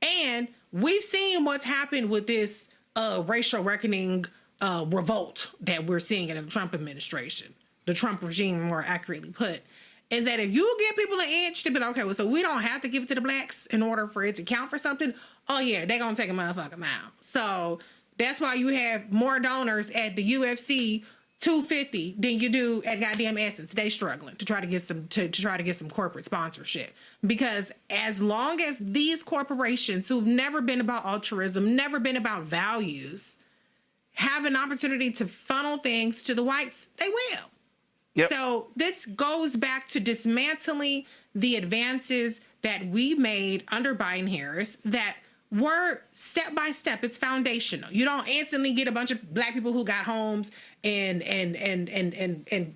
And we've seen what's happened with this racial reckoning revolt that we're seeing in the Trump administration, the Trump regime, more accurately put. Is that if you give people an inch to be like, okay, well, so we don't have to give it to the Blacks in order for it to count for something. Oh yeah, they're gonna take a motherfucking mile. So that's why you have more donors at the UFC 250 than you do at goddamn Essence. They struggling to try to get some corporate sponsorship, because as long as these corporations who've never been about altruism, never been about values, have an opportunity to funnel things to the whites, they will. Yep. So this goes back to dismantling the advances that we made under Biden-Harris that were step by step. It's foundational. You don't instantly get a bunch of Black people who got homes and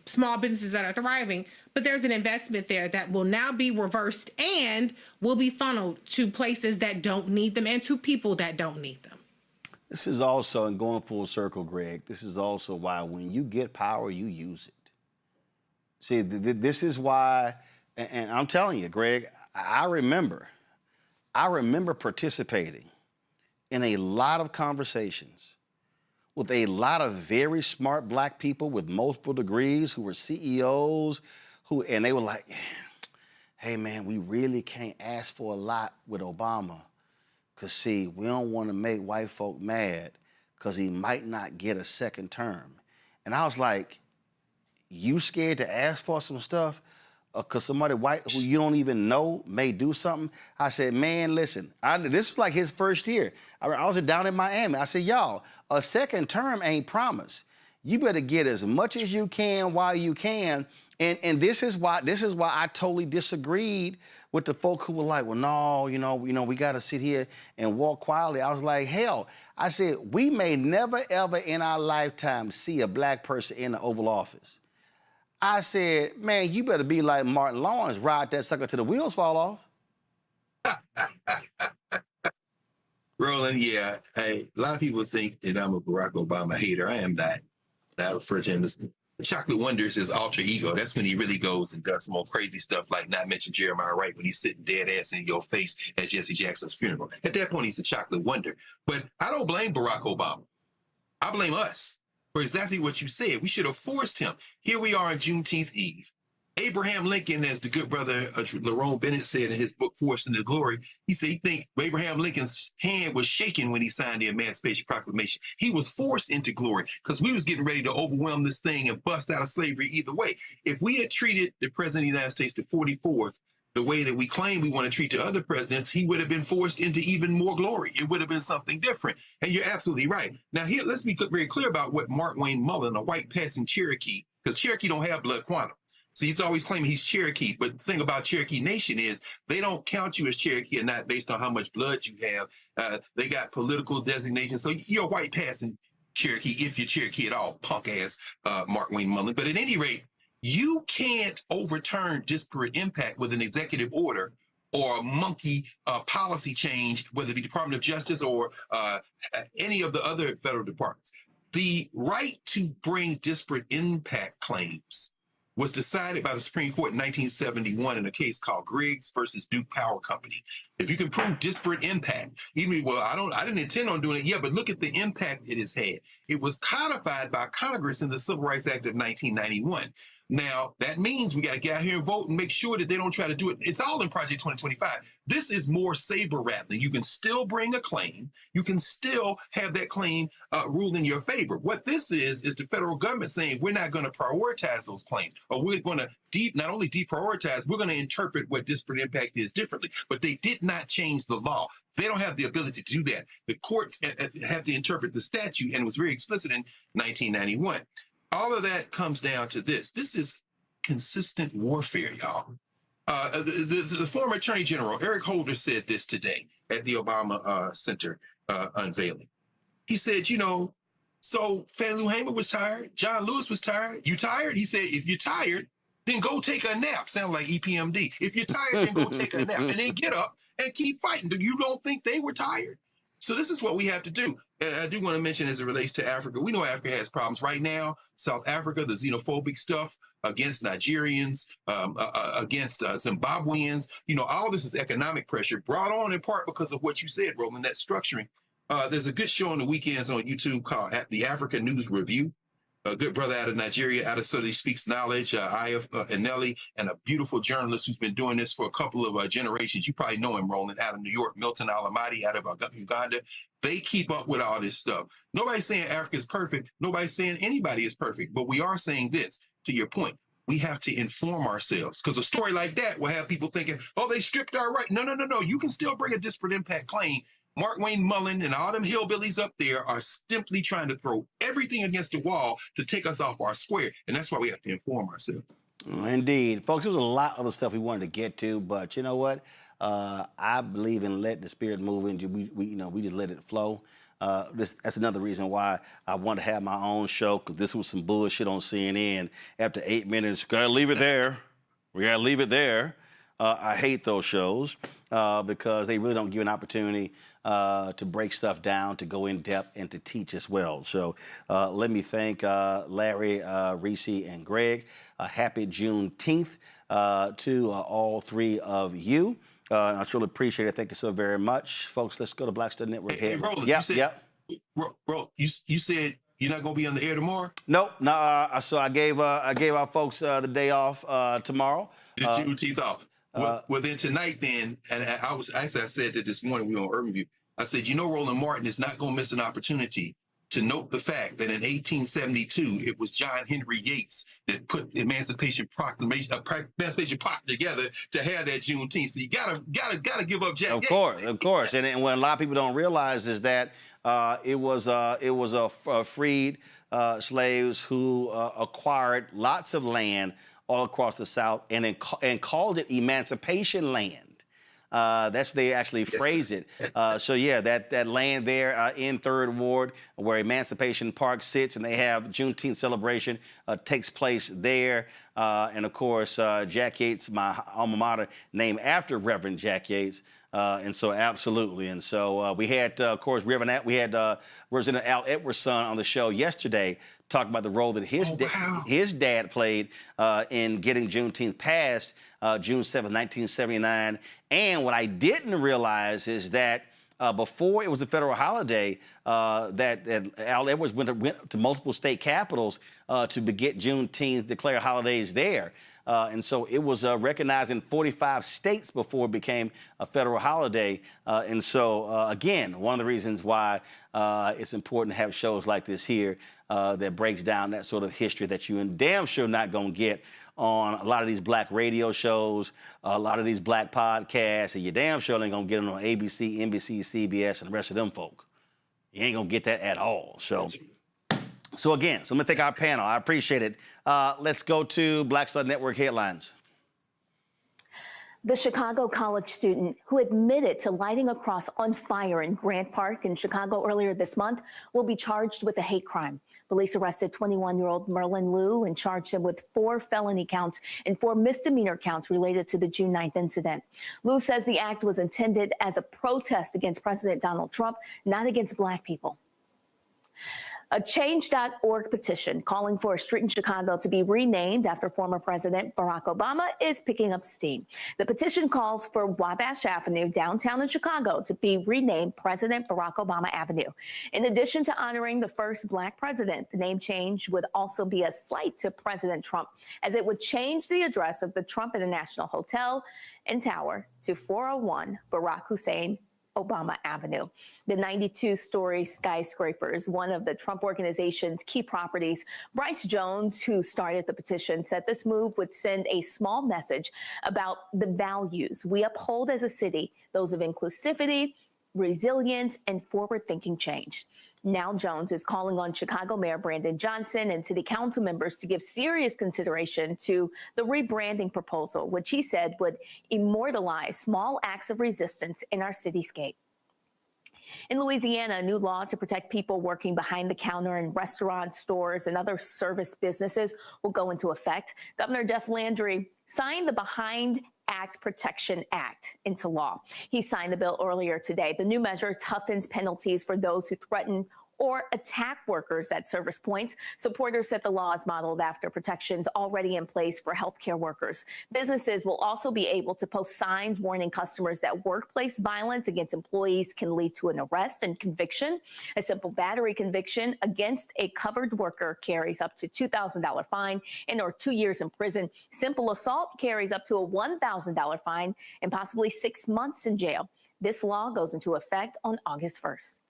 small businesses that are thriving, but there's an investment there that will now be reversed and will be funneled to places that don't need them and to people that don't need them. This is also, and going full circle, Greg, this is also why when you get power, you use it. See, this is why, and I'm telling you, Greg, I remember participating in a lot of conversations with a lot of very smart Black people with multiple degrees who were CEOs, and they were like, hey man, we really can't ask for a lot with Obama, because see, we don't want to make white folk mad because he might not get a second term. And I was like, you scared to ask for some stuff? because somebody white who you don't even know may do something. I said, man, listen, this was like his first year. I was down in Miami. I said, y'all, a second term ain't promised. You better get as much as you can while you can. And this is why I totally disagreed with the folk who were like, well, no, you know, we got to sit here and walk quietly. I was like, hell, I said, we may never, ever in our lifetime see a black person in the Oval Office. I said, man, you better be like Martin Lawrence, ride that sucker till the wheels fall off. Roland, yeah, a lot of people think that I'm a Barack Obama hater. I am not. I refer to him as Chocolate Wonder is his alter ego. That's when he really goes and does some more crazy stuff, like not mention Jeremiah Wright when he's sitting dead ass in your face at Jesse Jackson's funeral. At that point, he's a Chocolate Wonder. But I don't blame Barack Obama. I blame us for exactly what you said. We should have forced him. Here we are on Juneteenth Eve. Abraham Lincoln, as the good brother Lerone Bennett said in his book, Forced into Glory, he said he think Abraham Lincoln's hand was shaking when he signed the Emancipation Proclamation. He was forced into glory because we was getting ready to overwhelm this thing and bust out of slavery either way. If we had treated the President of the United States, the 44th, the way that we claim we want to treat the other presidents, he would have been forced into even more glory. It would have been something different. And you're absolutely right. Now, here, let's be very clear about what Mark Wayne Mullen, a white passing Cherokee, because Cherokee don't have blood quantum. So he's always claiming he's Cherokee. But the thing about Cherokee Nation is they don't count you as Cherokee and not based on how much blood you have. They got political designations. So you're a white passing Cherokee if you're Cherokee at all, punk ass Mark Wayne Mullen. But at any rate, you can't overturn disparate impact with an executive order or a monkey policy change, whether it be Department of Justice or any of the other federal departments. The right to bring disparate impact claims was decided by the Supreme Court in 1971 in a case called Griggs versus Duke Power Company. If you can prove disparate impact, I didn't intend on doing it yet, but look at the impact it has had. It was codified by Congress in the Civil Rights Act of 1991. Now, that means we got to get out here and vote and make sure that they don't try to do it. It's all in Project 2025. This is more saber rattling. You can still bring a claim. You can still have that claim ruled in your favor. What this is the federal government saying we're not going to prioritize those claims, or we're going to not only deprioritize, we're going to interpret what disparate impact is differently. But they did not change the law. They don't have the ability to do that. The courts have to interpret the statute, and it was very explicit in 1991. All of that comes down to this. This is consistent warfare, y'all. The former Attorney General, Eric Holder, said this today at the Obama Center unveiling. He said, so Fannie Lou Hamer was tired. John Lewis was tired. You tired? He said, if you're tired, then go take a nap. Sound like EPMD. If you're tired, then go take a nap. And then get up and keep fighting. You don't think they were tired? So this is what we have to do. And I do want to mention as it relates to Africa, we know Africa has problems right now. South Africa, the xenophobic stuff against Nigerians, against Zimbabweans, all this is economic pressure brought on in part because of what you said, Roland, that structuring. There's a good show on the weekends on YouTube called the Africa News Review. A good brother out of Nigeria, out of Study Speaks Knowledge, Ayef Eneli, and a beautiful journalist who's been doing this for a couple of generations. You probably know him, Roland, out of New York, Milton Alamati, out of Uganda. They keep up with all this stuff. Nobody's saying Africa is perfect. Nobody's saying anybody is perfect. But we are saying this, to your point. We have to inform ourselves, because a story like that will have people thinking, oh, they stripped our right. No. You can still bring a disparate impact claim. Mark Wayne Mullen and all them hillbillies up there are simply trying to throw everything against the wall to take us off our square. And that's why we have to inform ourselves. Indeed. Folks, there was a lot of other stuff we wanted to get to, but you know what? I believe in let the spirit move, and we just let it flow. That's another reason why I want to have my own show, because this was some bullshit on CNN. After 8 minutes, gotta leave it there. We gotta leave it there. I hate those shows because they really don't give an opportunity to break stuff down, to go in depth, and to teach as well. So let me thank Larry, Reese, and Greg. Happy Juneteenth to all three of you. I truly appreciate it. Thank you so very much. Folks, let's go to Black Star Network. Hey, Roland, you said you're not going to be on the air tomorrow? Nope. So I gave our folks the day off tomorrow. The Juneteenth off. Well, then tonight, and I said that this morning, we were on Urban View. I said, Roland Martin is not going to miss an opportunity to note the fact that in 1872, it was John Henry Yates that put the Emancipation Proclamation together to have that Juneteenth. So you gotta give up Jack. Of course. And what a lot of people don't realize is that it was freed slaves who acquired lots of land all across the South and called it Emancipation Land. That's they actually phrase it. So yeah, that land there in 3rd Ward where Emancipation Park sits, and they have Juneteenth celebration takes place there. And of course, Jack Yates, my alma mater, named after Reverend Jack Yates. And so absolutely. And so we had, of course, Representative Al Edwards' son on the show yesterday talking about the role that his dad played in getting Juneteenth passed June 7th, 1979. And what I didn't realize is that before it was a federal holiday, that Al Edwards went to multiple state capitals to get Juneteenth, declare holidays there. And so it was recognized in 45 states before it became a federal holiday. And so, again, one of the reasons why it's important to have shows like this here that breaks down that sort of history that you damn sure not going to get on a lot of these black radio shows, a lot of these black podcasts, and you damn sure ain't going to get them on ABC, NBC, CBS, and the rest of them folk. You ain't going to get that at all. So again, I'm going to thank our panel. I appreciate it. Let's go to Black Star Network headlines. The Chicago college student who admitted to lighting a cross on fire in Grant Park in Chicago earlier this month will be charged with a hate crime. Police arrested 21-year-old Merlin Liu and charged him with 4 felony counts and 4 misdemeanor counts related to the June 9th incident. Liu says the act was intended as a protest against President Donald Trump, not against black people. A Change.org petition calling for a street in Chicago to be renamed after former President Barack Obama is picking up steam. The petition calls for Wabash Avenue downtown in Chicago to be renamed President Barack Obama Avenue. In addition to honoring the first black president, the name change would also be a slight to President Trump, as it would change the address of the Trump International Hotel and Tower to 401 Barack Hussein Obama Avenue. The 92-story skyscraper is one of the Trump Organization's key properties. Bryce Jones, who started the petition, said this move would send a small message about the values we uphold as a city, those of inclusivity, resilience, and forward-thinking change. Now Jones is calling on Chicago Mayor Brandon Johnson and city council members to give serious consideration to the rebranding proposal, which he said would immortalize small acts of resistance in our cityscape. In Louisiana, a new law to protect people working behind the counter in restaurants, stores, and other service businesses will go into effect. Governor Jeff Landry signed the Behind Act Protection Act into law. He signed the bill earlier today. The new measure toughens penalties for those who threaten or attack workers at service points. Supporters said the law is modeled after protections already in place for healthcare workers. Businesses will also be able to post signs warning customers that workplace violence against employees can lead to an arrest and conviction. A simple battery conviction against a covered worker carries up to $2,000 fine and or 2 years in prison. Simple assault carries up to a $1,000 fine and possibly 6 months in jail. This law goes into effect on August 1st.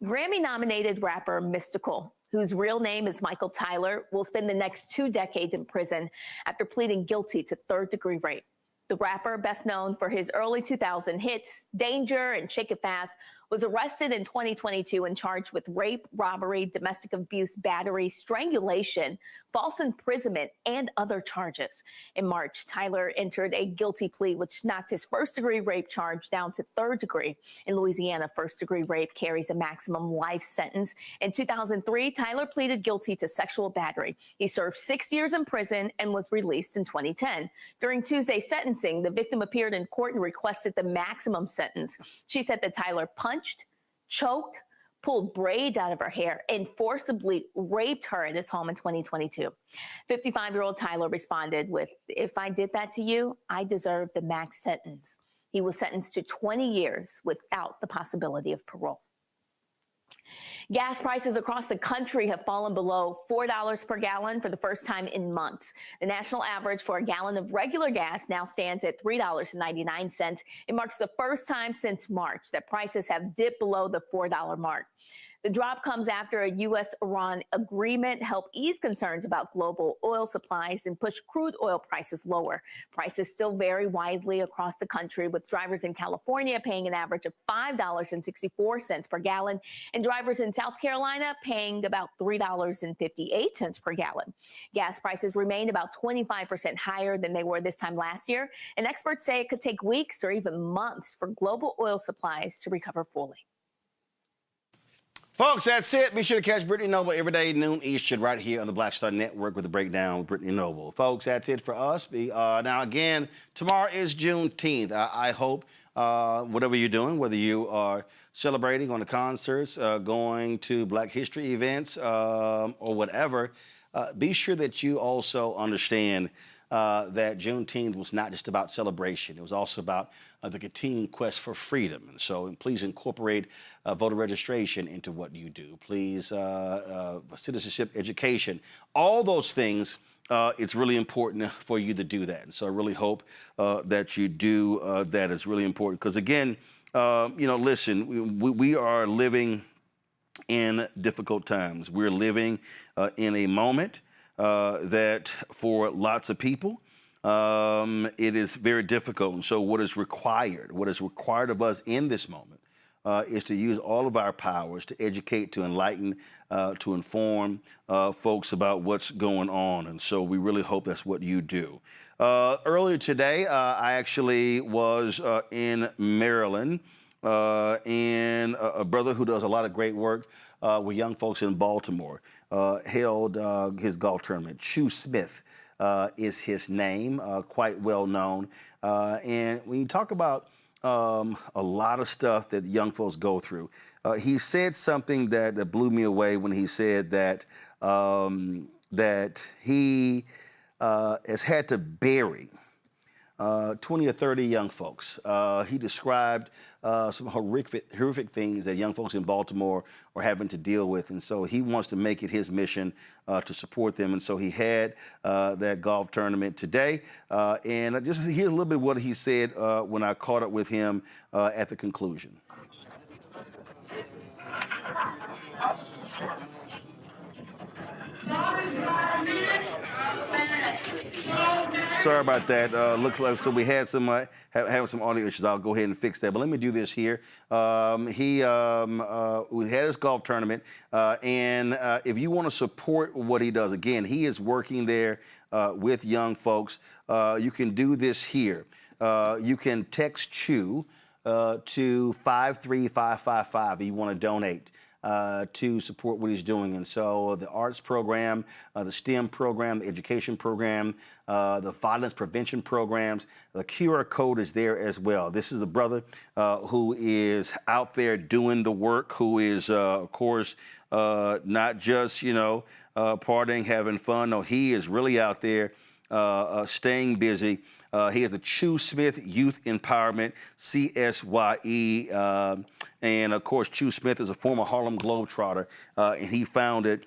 Grammy-nominated rapper Mystical, whose real name is Michael Tyler, will spend the next 2 decades in prison after pleading guilty to third-degree rape. The rapper, best known for his early 2000 hits, Danger and Shake It Fast, was arrested in 2022 and charged with rape, robbery, domestic abuse, battery, strangulation, false imprisonment, and other charges. In March, Tyler entered a guilty plea, which knocked his first-degree rape charge down to third degree. In Louisiana, first-degree rape carries a maximum life sentence. In 2003, Tyler pleaded guilty to sexual battery. He served 6 years in prison and was released in 2010. During Tuesday's sentencing, the victim appeared in court and requested the maximum sentence. She said that Tyler punched, choked, pulled braids out of her hair, and forcibly raped her in his home in 2022. 55-year-old Tyler responded with, "If I did that to you, I deserve the max sentence." He was sentenced to 20 years without the possibility of parole. Gas prices across the country have fallen below $4 per gallon for the first time in months. The national average for a gallon of regular gas now stands at $3.99. It marks the first time since March that prices have dipped below the $4 mark. The drop comes after a U.S.-Iran agreement helped ease concerns about global oil supplies and push crude oil prices lower. Prices still vary widely across the country, with drivers in California paying an average of $5.64 per gallon and drivers in South Carolina paying about $3.58 per gallon. Gas prices remain about 25% higher than they were this time last year, and experts say it could take weeks or even months for global oil supplies to recover fully. Folks, that's it. Be sure to catch Brittany Noble every day, noon Eastern, right here on the Black Star Network with a breakdown with Brittany Noble. Folks, that's it for us. Now, again, tomorrow is Juneteenth. I hope whatever you're doing, whether you are celebrating on the concerts, going to Black History events, or whatever, be sure that you also understand that Juneteenth was not just about celebration. It was also about the continuing quest for freedom. And so please incorporate voter registration into what you do. Please, citizenship education, all those things, it's really important for you to do that. And so I really hope that you do that. It's really important because, again, listen, we are living in difficult times. We're living in a moment that for lots of people, it is very difficult. And so what is required of us in this moment is to use all of our powers to educate, to enlighten, to inform folks about what's going on. And so we really hope that's what you do. Earlier today, I actually was in Maryland, and a brother who does a lot of great work with young folks in Baltimore held his golf tournament. Chu Smith is his name, quite well known. And when you talk about a lot of stuff that young folks go through, he said something that blew me away when he said that that he has had to bury 20 or 30 young folks. He described some horrific things that young folks in Baltimore are having to deal with. And so he wants to make it his mission to support them. And so he had that golf tournament today. And just here's a little bit of what he said when I caught up with him at the conclusion. Sorry about that. Looks like so we had some having some audio issues. I'll go ahead and fix that. But let me do this here. We had his golf tournament, and if you want to support what he does, again, he is working there with young folks. You can do this here. You can text Chu to 53555 if you want to donate to support what he's doing. And so the arts program, the STEM program, the education program, the violence prevention programs, the QR code is there as well. This is a brother who is out there doing the work, who is, of course, not just, partying, having fun. No, he is really out there staying busy. He has a Chu Smith Youth Empowerment, CSYE. And, of course, Chu Smith is a former Harlem Globetrotter, and he founded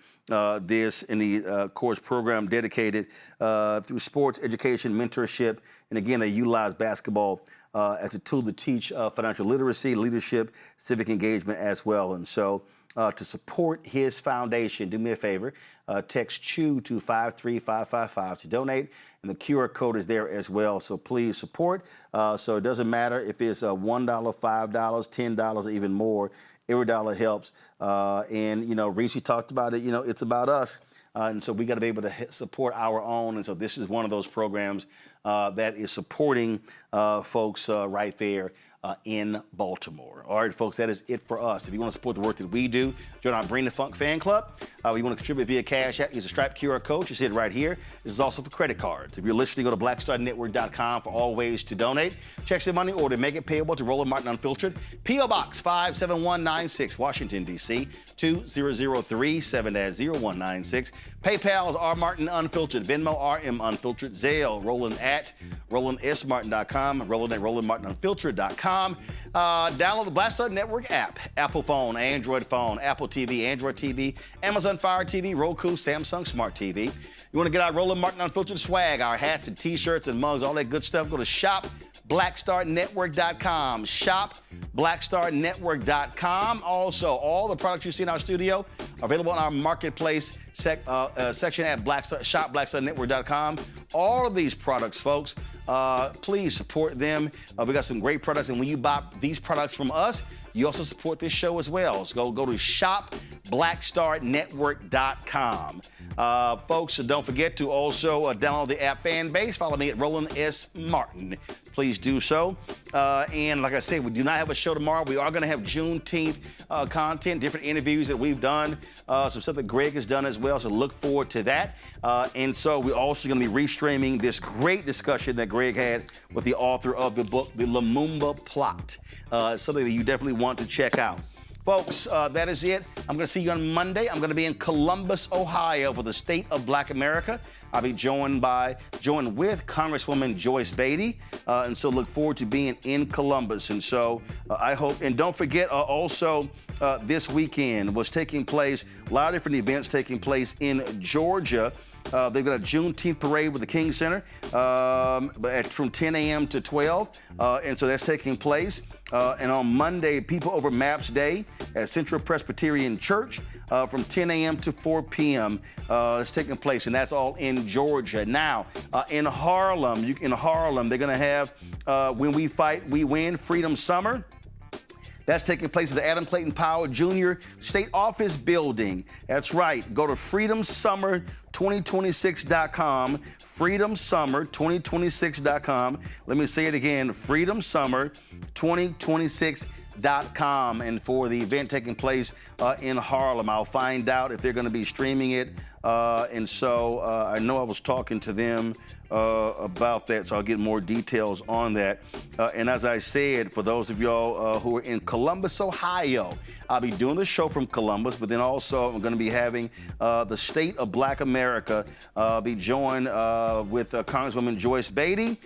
this in the course program dedicated through sports, education, mentorship. And, again, they utilize basketball as a tool to teach financial literacy, leadership, civic engagement as well. And so to support his foundation, do me a favor, text Chu to 53555 to donate, and the QR code is there as well. So please support. So it doesn't matter if it's $1, $5, $10, or even more. Every dollar helps. And, Reese talked about it, it's about us. And so we got to be able to support our own. And so this is one of those programs that is supporting folks right there in Baltimore. All right, folks, that is it for us. If you want to support the work that we do, join our Bring the Funk fan club. You want to contribute via Cash App, use a Stripe QR code. You see it right here. This is also for credit cards. If you're listening, go to blackstarnetwork.com for all ways to donate. Check some money or to make it payable to Roland Martin Unfiltered. P.O. Box 57196, Washington, D.C. 20037-0196. PayPal is R Martin Unfiltered. Venmo RM Unfiltered. Zelle Roland at RolandSMartin.com. Roland at RolandMartinUnfiltered.com. Download the Black Star Network app. Apple phone, Android phone, Apple TV, Android TV, Amazon Fire TV, Roku, Samsung Smart TV. You want to get our Roland Martin Unfiltered swag, our hats and T-shirts and mugs, all that good stuff, go to shop BlackStarNetwork.com. Shop blackstarnetwork.com. Also, all the products you see in our studio are available in our marketplace section at shop.blackstarnetwork.com. All of these products, folks, please support them. We got some great products, and when you buy these products from us, you also support this show as well. So go to shop.blackstarnetwork.com. Folks, don't forget to also download the app Fanbase. Follow me at Roland S. Martin. Please do so. And like I said, we do not have a show tomorrow. We are going to have Juneteenth content, different interviews that we've done, some stuff that Greg has done as well. So look forward to that. And so we're also going to be restreaming this great discussion that Greg had with the author of the book, The Lumumba Plot. Something that you definitely want to check out. Folks, that is it. I'm going to see you on Monday. I'm going to be in Columbus, Ohio for the State of Black America. I'll be joined with Congresswoman Joyce Beatty. And so look forward to being in Columbus. And so I hope, and don't forget also this weekend was taking place, a lot of different events taking place in Georgia. They've got a Juneteenth parade with the King Center from 10 a.m. to 12. And so that's taking place. And on Monday, People Over Maps Day at Central Presbyterian Church from 10 a.m. to 4 p.m. It's taking place, and that's all in Georgia. Now, in Harlem, they're going to have When We Fight, We Win, Freedom Summer. That's taking place at the Adam Clayton Powell Jr. State Office Building. That's right. Go to freedomsummer2026.com. freedomsummer2026.com. Let me say it again, freedomsummer2026.com. And for the event taking place in Harlem, I'll find out if they're going to be streaming it. And so I know I was talking to them about that, so I'll get more details on that. And as I said, for those of y'all who are in Columbus, Ohio, I'll be doing the show from Columbus, but then also I'm going to be having the State of Black America be joined with Congresswoman Joyce Beatty.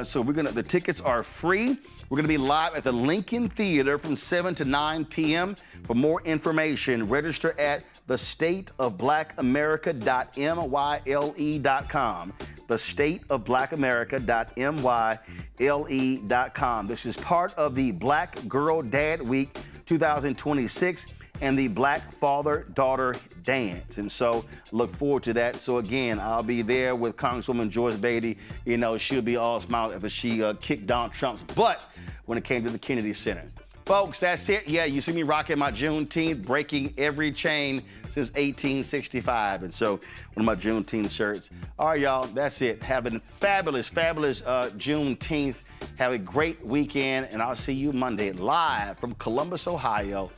So the tickets are free. We're going to be live at the Lincoln Theater from 7 to 9 p.m. For more information, register at thestateofblackamerica.myle.com. thestateofblackamerica.myle.com. This is part of the Black Girl Dad Week 2026 and the Black Father-Daughter Dance. And so look forward to that. So again, I'll be there with Congresswoman Joyce Beatty. You know, she'll be all smile after she kicked Donald Trump's butt when it came to the Kennedy Center. Folks, that's it. Yeah, you see me rocking my Juneteenth, breaking every chain since 1865. And so one of my Juneteenth shirts. All right, y'all, that's it. Have a fabulous Juneteenth. Have a great weekend, and I'll see you Monday live from Columbus, Ohio